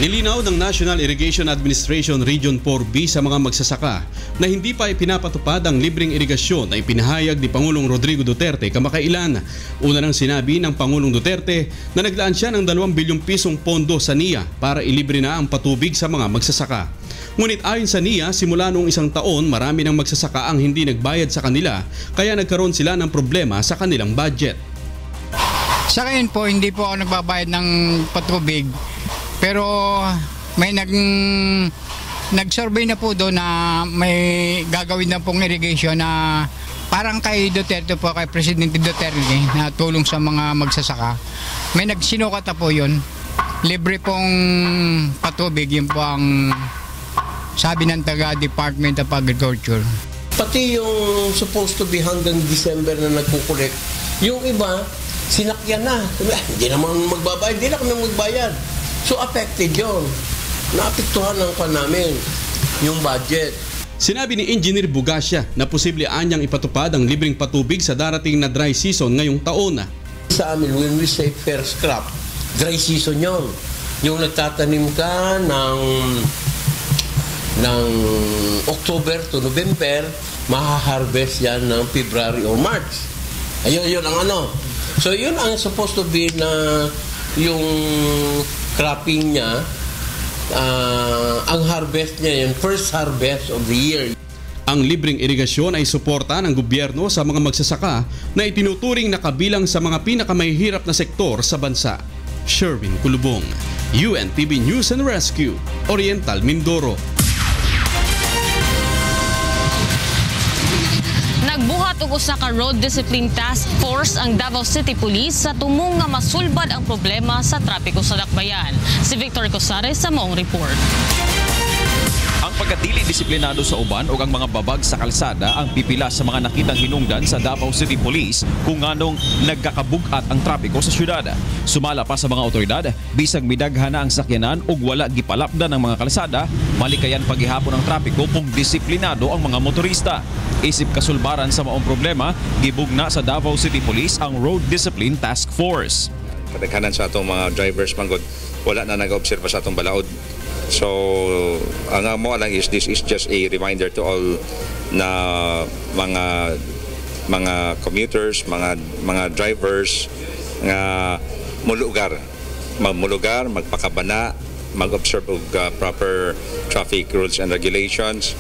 Nilinaw ng National Irrigation Administration Region 4B sa mga magsasaka na hindi pa ipinapatupad ang libreng irigasyon na ipinahayag ni Pangulong Rodrigo Duterte kamakailan. Una nang sinabi ng Pangulong Duterte na naglaan siya ng 2 bilyong pisong pondo sa NIA para ilibre na ang patubig sa mga magsasaka. Ngunit ayon sa NIA, simula noong 1 taon marami ng magsasaka ang hindi nagbayad sa kanila kaya nagkaroon sila ng problema sa kanilang budget. Sa ngayon po, hindi po ako nagbabayad ng patubig. Pero may nag-survey na po doon na may gagawin na pong irrigation na parang kay Duterte po, kay Presidente Duterte na tulong sa mga magsasaka. May nagsinukat na po yun. Libre pong patubig, yun po ang sabi ng taga-Department of Agriculture. Pati yung supposed to be hanggang December na nagkukulek, yung iba, sinakyan na. Hindi naman magbabayad, hindi na kami magbayad. So affected yun. Naapektuhan ng namin yung budget. Sinabi ni Engineer Bugasya na posible anyang ipatupad ang libreng patubig sa darating na dry season ngayong taon. Sa amin, when we say first crop, dry season yun. Yung nagtatanim ka ng October to November, maha-harvest yan ng February or March. Ayun, yun ang ano. So yun ang supposed to be na yung cropping niya, ang harvest niya, yung first harvest of the year. Ang libreng irigasyon ay suporta ng gobyerno sa mga magsasaka na itinuturing na kabilang sa mga pinakamahihirap na sektor sa bansa. Sherwin Kulubong, UNTV News and Rescue, Oriental Mindoro. Nagbuhat og usa ka road discipline task force ang Davao City Police sa tumong nga masulbad ang problema sa trapiko sa Dakbayan. Si Victor Cosare sa maong report. Ang pagkadili disiplinado sa uban o ang mga babag sa kalsada ang pipila sa mga nakitang hinungdan sa Davao City Police kung anong nagkakabugat ang trapiko sa syudad. Sumala pa sa mga otoridad, bisag midaghan na ang sakyanan ug wala gipalapdan ng mga kalsada, malikayan paghihapon ang trapiko kung disiplinado ang mga motorista. Isip kasulbaran sa maong problema, gibugna sa Davao City Police ang Road Discipline Task Force. Kadaghanan sa atong mga drivers manggod, wala na nag-obserba sa atong balaod. So, ang mo lang is this is just a reminder to all na mga commuters, mga drivers nga mulugar, magpakabana, mag-observe og proper traffic rules and regulations,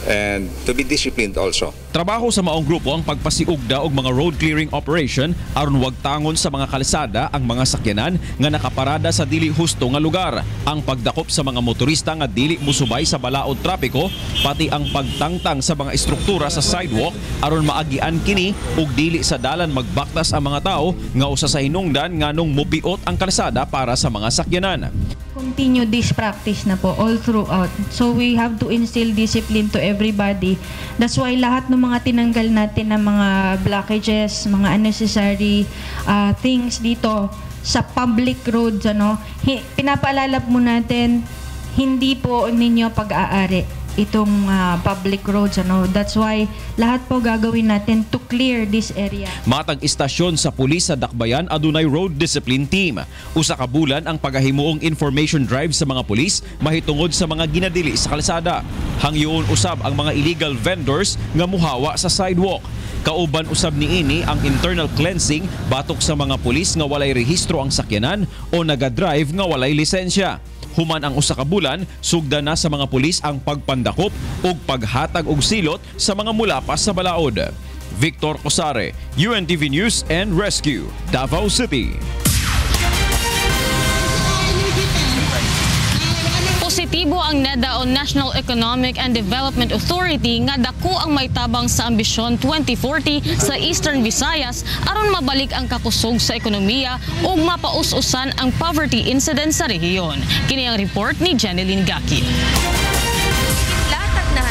and to be disciplined also. Trabaho sa maong grupo ang pagpasiugda og mga road clearing operation aron wag tangon sa mga kalsada ang mga sakyanan nga nakaparada sa dili husto nga lugar, ang pagdakop sa mga motorista nga dili musubay sa balaod trapiko, pati ang pagtangtang sa mga estruktura sa sidewalk aron maagian kini ug dili sa dalan magbaktas ang mga tao nga usa sa hinungdan nganong mupiot ang kalsada para sa mga sakyanan. Continue this practice na po all throughout. So we have to instill discipline to everybody. That's why lahat ng mga tinanggal natin ng mga blockages, mga unnecessary things dito sa public roads, pinapaalala po natin, hindi po ninyo pag-aari itong public roads. That's why lahat po gagawin natin to clear this area. Matag istasyon sa pulis sa Dakbayan adunay road discipline team. Usa ka bulan ang pagahimuong information drive sa mga pulis mahitungod sa mga ginadili sa kalsada. Hangyoon usab ang mga illegal vendors nga muhawa sa sidewalk. Kauban usab niini ang internal cleansing batok sa mga pulis nga walay rehistro ang sakyanan o nagadrive nga walay lisensya. Human ang usa ka bulan, sugda na sa mga pulis ang pagpandakop ug paghatag og silot sa mga mulapas sa balaod. Victor Cosare, UNTV News and Rescue, Davao City. Positibo ang NEDA o National Economic and Development Authority nga dako ang maitabang sa ambisyon 2040 sa Eastern Visayas aron mabalik ang kakusog sa ekonomiya ug mapaus-usan ang poverty incidence sa rehiyon. Kini ang report ni Jeneline Gaki.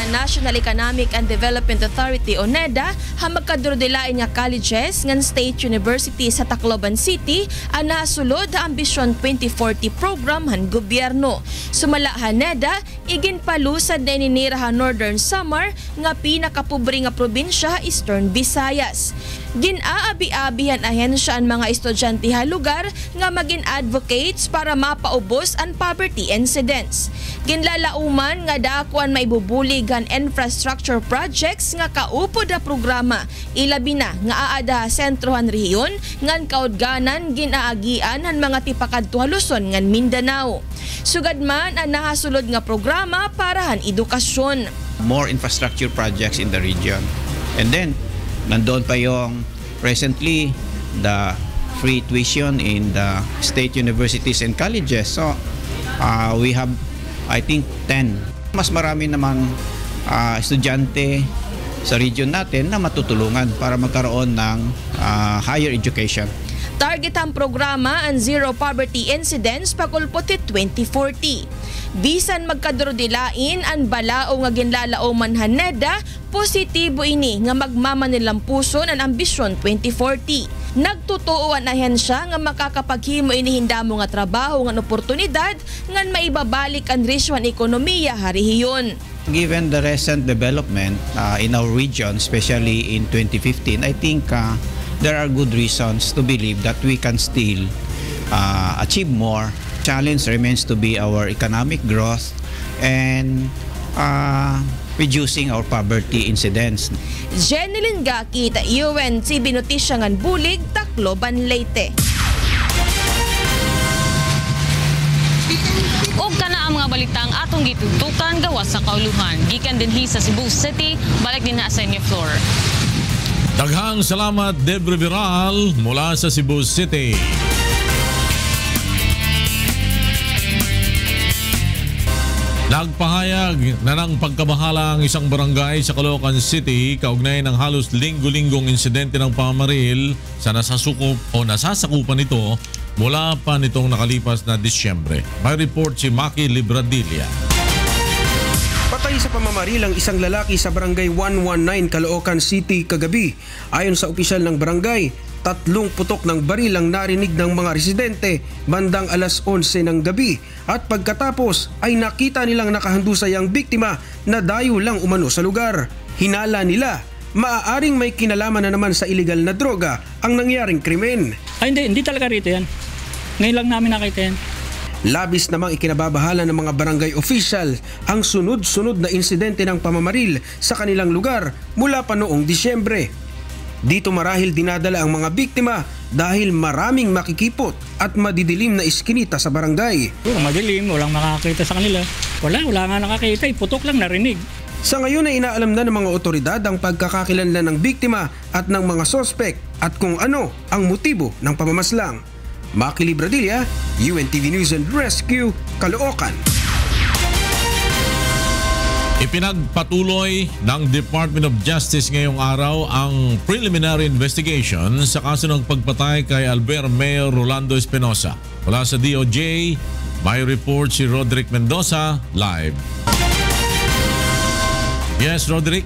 National Economic and Development Authority o NEDA ang magkadurodilain nga colleges ngan State University sa Tacloban City ang nasulod ang Ambisyon 2040 program han gobyerno. Sumala han NEDA, iginpalusad na ininirahan Northern Samar nga pinakapobre nga probinsya Eastern Visayas. Ginaabi-abihan ahensya ang mga estudyante ha lugar nga maging advocates para mapaubos ang poverty incidence. Ginlalauman nga dakuan maibubulig ang infrastructure projects nga kaupod na programa, ilabi na nga aada sentrohan rehiyon ngan kaudganan ginaagian ang mga tipakadto Luzon ngan Mindanao. Sugad man ang nahasulod nga programa para han edukasyon. More infrastructure projects in the region. And then nandoon pa yung recently the free tuition in the state universities and colleges. So we have I think 10. Mas marami naman estudyante sa region natin na matutulungan para magkaroon ng higher education. Target ang programa ang Zero Poverty Incidence pagulpotit 2040. Bisan magkadurodilain ang balao nga ginlalauman han NEDA, positibo ini nga magmamanilang puso ang ambisyon 2040. Nagtutuuan ahensya nga makakapaghimo ini hindamo nga trabaho nga oportunidad ngan maibabalik ang risyon ekonomiya harihiyon. given the recent development in our region, especially in 2015, I think there are good reasons to believe that we can still achieve more. Challenge remains to be our economic growth and reducing our poverty incidents. Jeneline Gaki, ta UNTV Notisyangan Bulig, Tacloban, Leyte. Og kana ang mga balitang atong gitutukan gawas sa kauluhan. Gikan dinhi sa Cebu City, balik din na sa inyo floor. Daghang salamat Debre Viral mula sa Cebu City. Nagpahayag na ng pagkabahala ang isang barangay sa Caloocan City kaugnay ng halos linggo-linggong insidente ng pamamaril sa nasasakupan nito mula pa nitong nakalipas na Disyembre. May report si Maki Libradilla. Patay sa pamamaril ang isang lalaki sa barangay 119 Caloocan City kagabi. Ayon sa opisyal ng barangay, 3 putok ng baril ang narinig ng mga residente bandang alas 11 ng gabi at pagkatapos ay nakita nilang nakahandusay ang biktima na dayo lang umano sa lugar. Hinala nila, maaaring may kinalaman na naman sa illegal na droga ang nangyaring krimen. Ay hindi talaga rito yan. Ngayon lang namin nakita yan. Labis namang ikinababahala ng mga barangay official ang sunod-sunod na insidente ng pamamaril sa kanilang lugar mula pa noong Disyembre. Dito marahil dinadala ang mga biktima dahil maraming makikipot at madidilim na iskinita sa barangay. Madilim, walang makakita sa kanila. Wala nga nakakita, putok lang narinig. Sa ngayon ay inaalam na ng mga otoridad ang pagkakakilanlan ng biktima at ng mga sospek at kung ano ang motibo ng pamamaslang. Maki Libradilla, UNTV News and Rescue, Caloocan. Ipinagpatuloy ng Department of Justice ngayong araw ang preliminary investigation sa kaso ng pagpatay kay Albuera Mayor Rolando Espinosa. Mula sa DOJ, may report si Roderick Mendoza live. Yes, Roderick?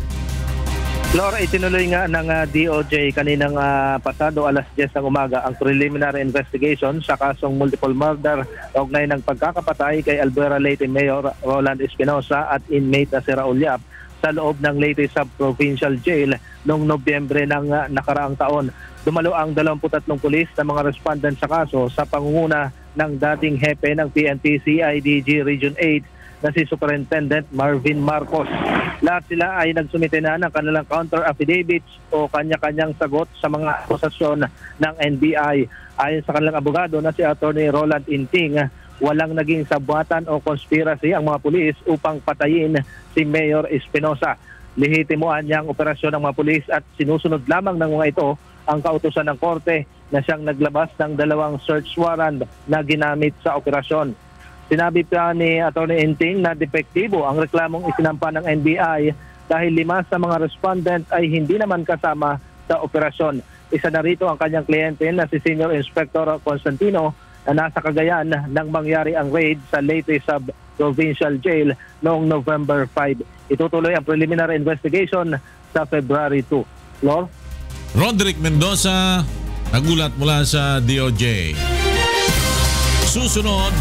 Laura, itinuloy nga ng DOJ kaninang pasado alas 10 ng umaga ang preliminary investigation sa kasong multiple murder kaugnay ng pagkakapatay kay Albuera Leyte Mayor Roland Espinosa at inmate na si Raul Yap sa loob ng Leyte Sub-Provincial Jail noong Nobyembre ng nakaraang taon. Dumalo ang 23 pulis na mga respondent sa kaso sa pangunguna ng dating hepe ng PNP CIDG Region 8 na si Superintendent Marvin Marcos. Lahat sila ay nagsumite na ng kanilang counter affidavits o kanya-kanyang sagot sa mga akusasyon ng NBI. Ayon sa kanilang abogado na si Attorney Roland Inting, walang naging sabuatan o conspiracy ang mga pulis upang patayin si Mayor Espinosa. Lehitimoan niyang operasyon ng mga pulis at sinusunod lamang ng mga ito ang kautusan ng korte na siyang naglabas ng 2 search warrant na ginamit sa operasyon. Sinabi pa ni Atty. Inting na depektibo ang reklamong isinampa ng NBI dahil 5 sa mga respondent ay hindi naman kasama sa operasyon. Isa na rito ang kanyang kliyente na si Senior Inspector Constantino na nasa Cagayan nang mangyari ang raid sa Leyte Sub-Provincial Jail noong November 5. Itutuloy ang preliminary investigation sa February 2. Lord? Roderick Mendoza, nagulat mula sa DOJ. Susunod,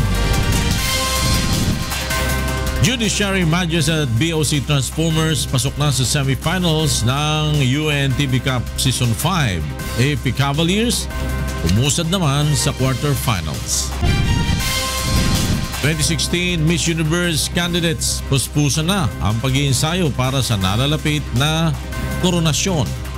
Judiciary matches at BOC Transformers pasok na sa semifinals ng UNTV Cup Season 5. AFP Cavaliers umusad naman sa quarterfinals. 2016 Miss Universe candidates puspusan na ang pag-iinsayo para sa nalalapit na koronasyon.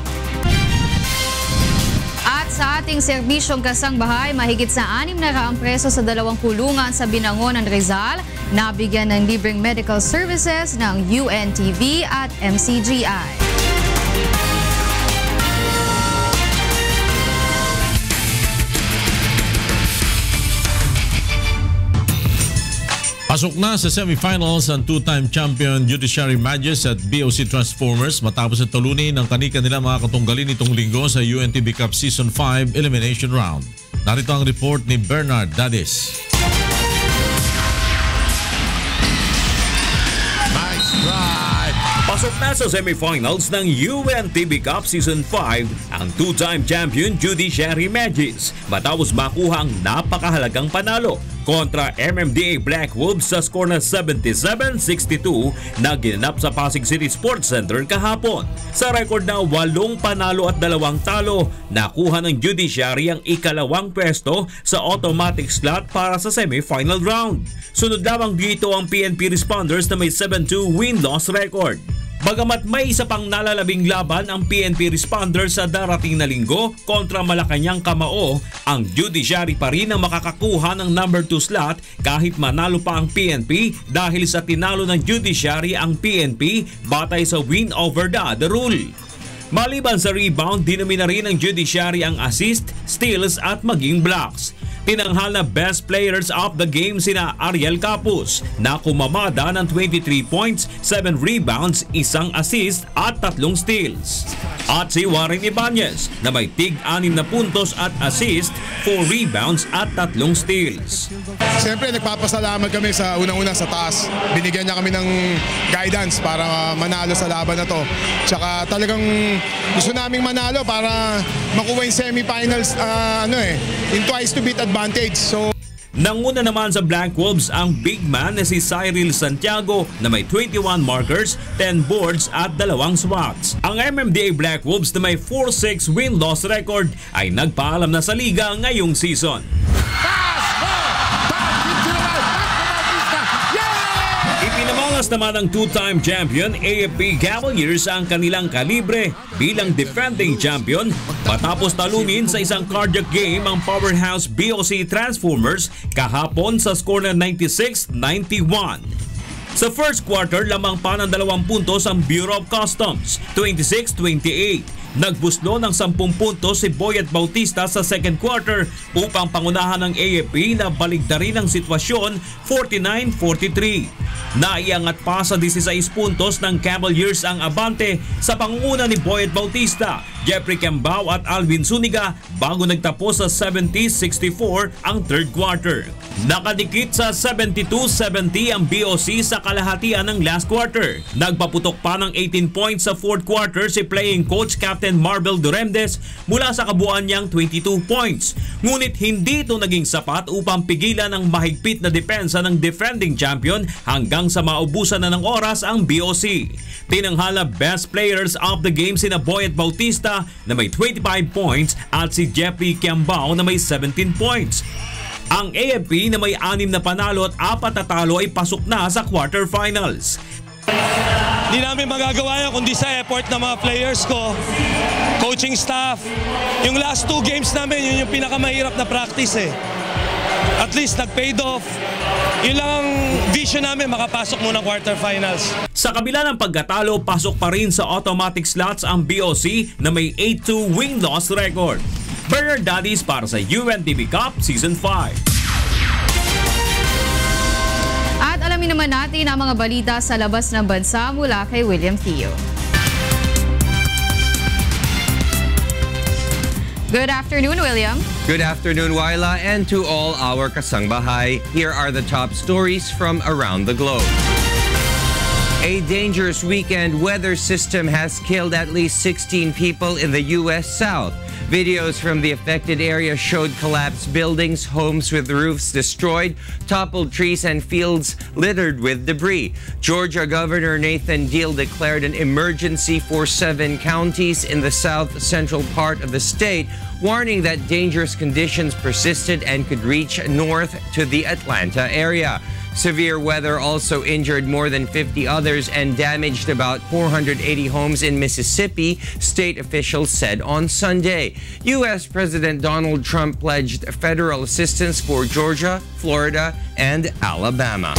Sa ating serbisyong kasangbahay, mahigit sa 6 na raang preso sa 2 kulungan sa Binangonan, Rizal, nabigyan ng libreng medical services ng UNTV at MCGI. Pasok na sa semifinals ang 2-time champion Judiciary Majes at BOC Transformers matapos at talunin ng kani-kanila mga katunggalin itong linggo sa UNTV Cup Season 5 Elimination Round. Narito ang report ni Bernard Dadis. Nice drive! Pasok na sa semifinals ng UNTV Cup Season 5 ang 2-time champion Judiciary Majes matapos makuha ang napakahalagang panalo kontra MMDA Black Wolves sa score na 77-62 na ginanap sa Pasig City Sports Center kahapon. Sa record na 8 panalo at 2 talo, nakuha ng Judiciary ang ikalawang pwesto sa automatic slot para sa semi-final round. Sunod lamang dito ang PNP Responders na may 7-2 win-loss record. Bagamat may isa pang nalalabing laban ang PNP Responders sa darating na linggo kontra Malacanang Kamao, ang Judiciary pa rin ang makakakuha ng number 2 slot kahit manalo pa ang PNP dahil sa tinalo ng Judiciary ang PNP batay sa win over the other rule. Maliban sa rebound, dinumi na rin ng Judiciary ang assist, steals at maging blocks. Tinanghal na best players of the game sina Ariel Capus na kumamada ng 23 points, 7 rebounds, 1 assist at 3 steals. At si Warren Ibanez na may tig-6 na puntos at assist, 4 rebounds at 3 steals. Siyempre nagpapasalamat kami sa unang-una sa taas. Binigyan niya kami ng guidance para manalo sa laban na to. Tsaka talagang gusto naming manalo para makuha yung semifinals in twice to beat advantage. So nanguna naman sa Black Wolves ang big man na si Cyril Santiago na may 21 markers, 10 boards at 2 swats. Ang MMDA Black Wolves na may 4-6 win-loss record ay nagpaalam na sa liga ngayong season. Ipinamalas naman ng two-time champion AFP Cavaliers ang kanilang kalibre bilang defending champion matapos talunin sa isang cardiac game ang powerhouse BOC Transformers kahapon sa score na 96-91. Sa first quarter, lamang pa ng 2 puntos ang Bureau of Customs, 26-28. Nagbuslo ng 10 puntos si Boyet Bautista sa second quarter upang pangunahan ng AFP na baligtarin ang sitwasyon 49-43. Naiangat pa sa 16 puntos ng Cavaliers ang abante sa pangunguna ni Boyet Bautista, Jeffrey Cambao at Alvin Zuniga bago nagtapos sa 70-64 ang third quarter. Nakadikit sa 72-70 ang BOC sa kalahatian ng last quarter. Nagpaputok pa ng 18 points sa fourth quarter si playing coach Captain Marvel Duremdes mula sa kabuuan niyang 22 points. Ngunit hindi ito naging sapat upang pigilan ang mahigpit na depensa ng defending champion hanggang sa maubusan na ng oras ang BOC. Tinanghala best players of the game sina Boyet Bautista na may 25 points at si Jeffrey Cambao na may 17 points. Ang AFP na may 6 na panalo at 4 na talo ay pasok na sa quarterfinals. Hindi namin magagawa yan kundi sa effort ng mga players ko, coaching staff. Yung last 2 games namin, yun yung pinakamahirap na practice eh. At least nag-paid off. Yun lang ang vision namin, makapasok muna quarterfinals. Sa kabila ng pagkatalo, pasok pa rin sa automatic slots ang BOC na may 8-2 win-loss record. Bernard Daddies para sa UNTV Cup Season 5. At alamin naman natin ang mga balita sa labas ng bansa mula kay William Theo. Good afternoon, William. Good afternoon, Wyla, and to all our kasangbahay. Here are the top stories from around the globe. A dangerous weekend weather system has killed at least 16 people in the U.S. South. Videos from the affected area showed collapsed buildings, homes with roofs destroyed, toppled trees, and fields littered with debris. Georgia Governor Nathan Deal declared an emergency for 7 counties in the south-central part of the state, warning that dangerous conditions persisted and could reach north to the Atlanta area. Severe weather also injured more than 50 others and damaged about 480 homes in Mississippi, state officials said on Sunday. U.S. President Donald Trump pledged federal assistance for Georgia, Florida, and Alabama.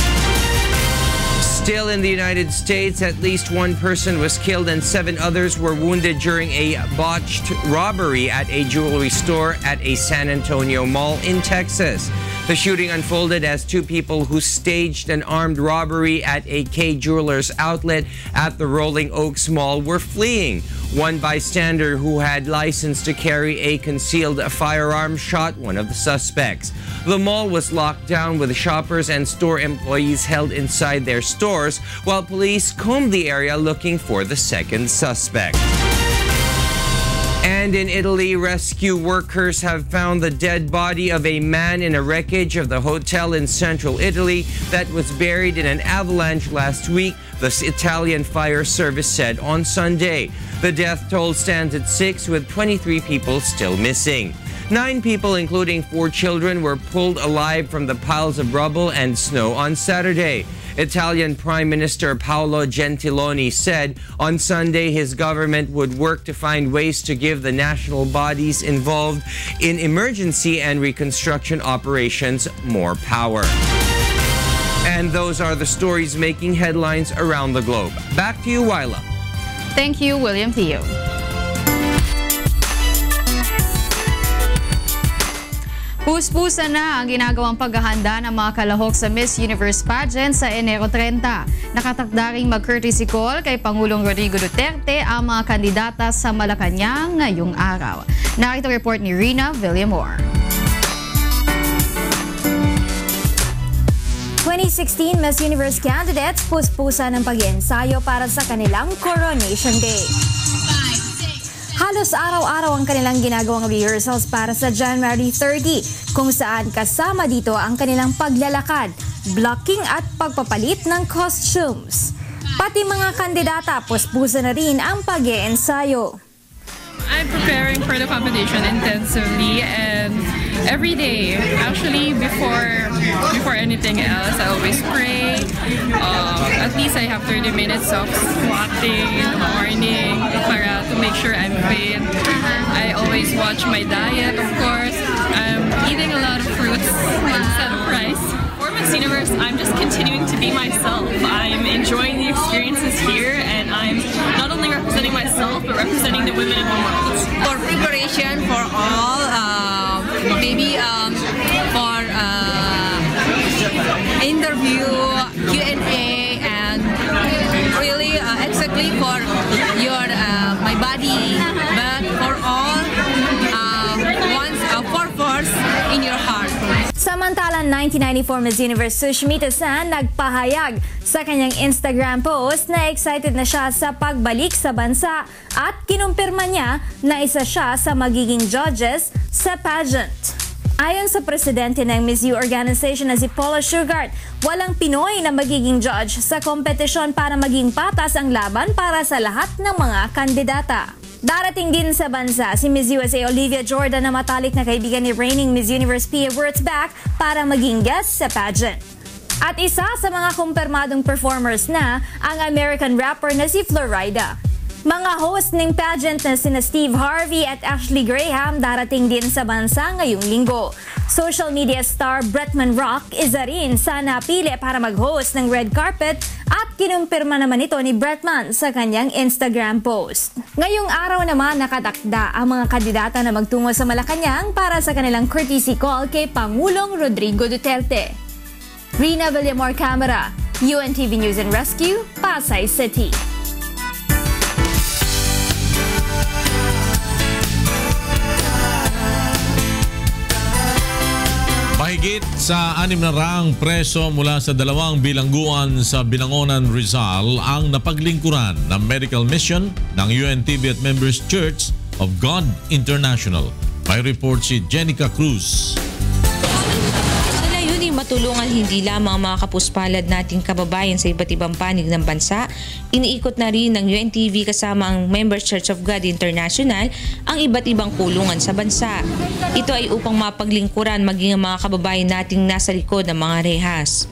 Still in the United States, at least 1 person was killed and 7 others were wounded during a botched robbery at a jewelry store at a San Antonio mall in Texas. The shooting unfolded as 2 people who staged an armed robbery at a K Jewelers outlet at the Rolling Oaks Mall were fleeing. One bystander who had license to carry a concealed firearm shot one of the suspects. The mall was locked down with shoppers and store employees held inside their stores while police combed the area looking for the second suspect. And in Italy, rescue workers have found the dead body of a man in a wreckage of the hotel in central Italy that was buried in an avalanche last week, the Italian fire service said on Sunday. The death toll stands at 6, with 23 people still missing. 9 people, including 4 children, were pulled alive from the piles of rubble and snow on Saturday. Italian Prime Minister Paolo Gentiloni said on Sunday his government would work to find ways to give the national bodies involved in emergency and reconstruction operations more power. And those are the stories making headlines around the globe. Back to you, Wyla. Thank you, William Theo. Puspusan na ang ginagawang paghahanda ng mga kalahok sa Miss Universe pageant sa Enero 30. Nakatakda ring mag-courtesy call kay Pangulong Rodrigo Duterte ang mga kandidata sa Malacanang ngayong araw. Narito report ni Rina Villamor. 2016 Miss Universe candidates puspusan ng pag-iensayo para sa kanilang Coronation Day. Halos araw-araw ang kanilang ginagawang rehearsals para sa January 30, kung saan kasama dito ang kanilang paglalakad, blocking at pagpapalit ng costumes. Pati mga kandidata, puspusan na rin ang pag-iensayo. I'm preparing for the competition intensively and every day. Actually, before anything else, I always pray. At least I have 30 minutes of squatting in the morning para to make sure I'm fit. I always watch my diet, of course. I'm eating a lot of fruits instead of rice. For Miss Universe, I'm just continuing to be myself. I'm enjoying the experiences here, and I'm not only representing myself, but representing the women in the world. For preparation for all, maybe for interview, Q&A, and really exactly for your my body, but for all purpose in your heart. Samantalang 1994 Miss Universe Sushmita Sen nagpahayag sa kanyang Instagram post na excited na siya sa pagbalik sa bansa at kinumpirma niya na isa siya sa magiging judges sa pageant. Ayon sa presidente ng Miss U organization na si Paula Shugart, walang Pinoy na magiging judge sa kompetisyon para maging patas ang laban para sa lahat ng mga kandidata. Darating din sa bansa si Miss USA Olivia Jordan na matalik na kaibigan ni reigning Miss Universe Pia Wurtzbach para maging guest sa pageant. At isa sa mga kumpirmadong performers na ang American rapper na si Florida. Mga host ng pageant na sina Steve Harvey at Ashley Graham darating din sa bansa ngayong linggo. Social media star Bretman Rock isa rin sa napili para mag-host ng red carpet at kinumpirma naman ito ni Bretman sa kanyang Instagram post. Ngayong araw naman nakatakda ang mga kandidata na magtungo sa Malacanang para sa kanilang courtesy call kay Pangulong Rodrigo Duterte. Rina Villamor Camera, UNTV News and Rescue, Pasay City. Mahigit sa 6 na raang preso mula sa 2 bilangguan sa Binangonan, Rizal ang napaglingkuran ng medical mission ng UNTV at Members Church of God International. May report si Jenica Cruz. Matulungan hindi lamang mga kapuspalad nating kababayan sa iba't ibang panig ng bansa, iniikot na rin ng UNTV kasama ang Members Church of God International ang iba't ibang kulungan sa bansa. Ito ay upang mapaglingkuran maging ang mga kababayan nating nasa likod ng mga rehas.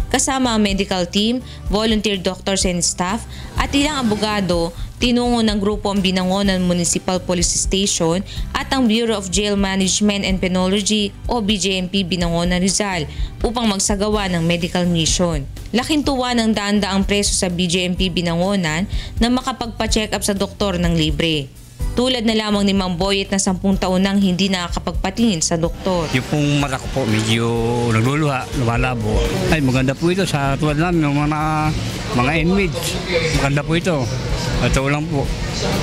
Kasama ang medical team, volunteer doctors and staff at ilang abogado, tinungo ng grupo ang Binangonan Municipal Police Station at ang Bureau of Jail Management and Penology o BJMP Binangonan Rizal upang magsagawa ng medical mission. Laking tuwa ng daan-daang preso sa BJMP Binangonan na makapagpa-check up sa doktor ng libre. Tulad na lamang ni Mang Boyet na 10 taon nang hindi nakakapagpatingin sa doktor. Yung pong mata ko po medyo nagluluha, lumalabo. Ay maganda po ito sa tulad namin ng mga inmates. Maganda po ito. Ito lang po.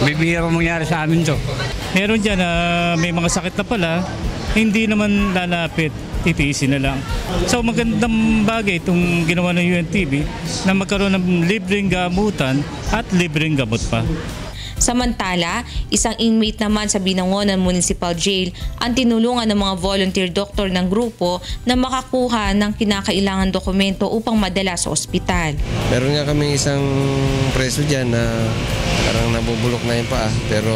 May bihirang mangyari sa amin to. Meron dyan na may mga sakit na pala, hindi naman lalapit, titiisin na lang. So magandang bagay itong ginawa ng UNTV na magkaroon ng libreng gamutan at libreng gamot pa. Samantala, isang inmate naman sa Binangonan Municipal Jail ang tinulungan ng mga volunteer doctor ng grupo na makakuha ng kinakailangan dokumento upang madala sa ospital. Meron nga kami isang preso dyan na parang nabubulok na yung paa, pero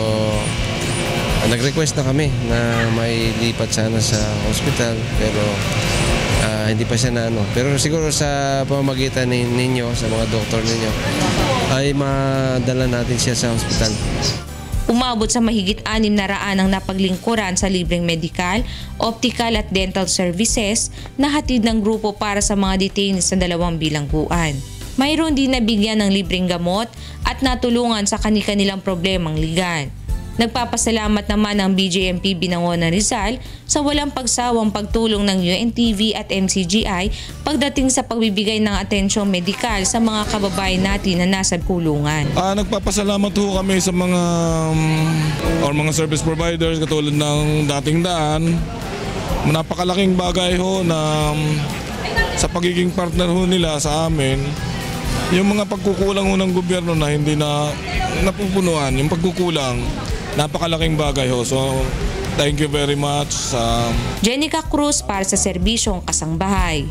nag-request na kami na may lipat sana sa ospital, pero hindi pa siya na ano. Pero siguro sa pamamagitan ninyo, sa mga doktor ninyo, ay madala natin siya sa ospital. Umabot sa mahigit 600 ang napaglingkuran sa libreng medical, optical at dental services na hatid ng grupo para sa mga detainees sa 2 bilangguan. Mayroon din nabigyan ng libreng gamot at natulungan sa kani-kanilang problemang legal. Nagpapasalamat naman ang BJMP Binangonan Rizal sa walang pagsawang pagtulong ng UNTV at MCGI pagdating sa pagbibigay ng atensyong medikal sa mga kababayan natin na nasa kulungan. Nagpapasalamat ho kami sa mga mga service providers katulad ng Dating Daan. Napakalaking bagay ho na sa pagiging partner ho nila sa amin. Yung mga pagkukulang ho ng gobyerno na hindi na napupunuan, yung pagkukulang, napakalaking bagay ho. So, thank you very much. Jenica Cruz para sa Serbisyong Kasangbahay.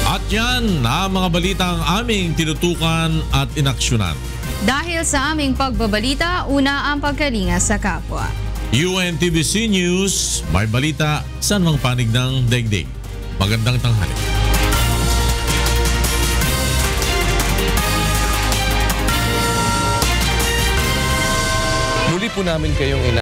At yan na mga balitang aming tinutukan at inaksyonan. Dahil sa aming pagbabalita, una ang pagkalinga sa kapwa. UNTVC News, may balita sa anumang panig ng daigdig. Magandang tanghali. Muli po namin kayong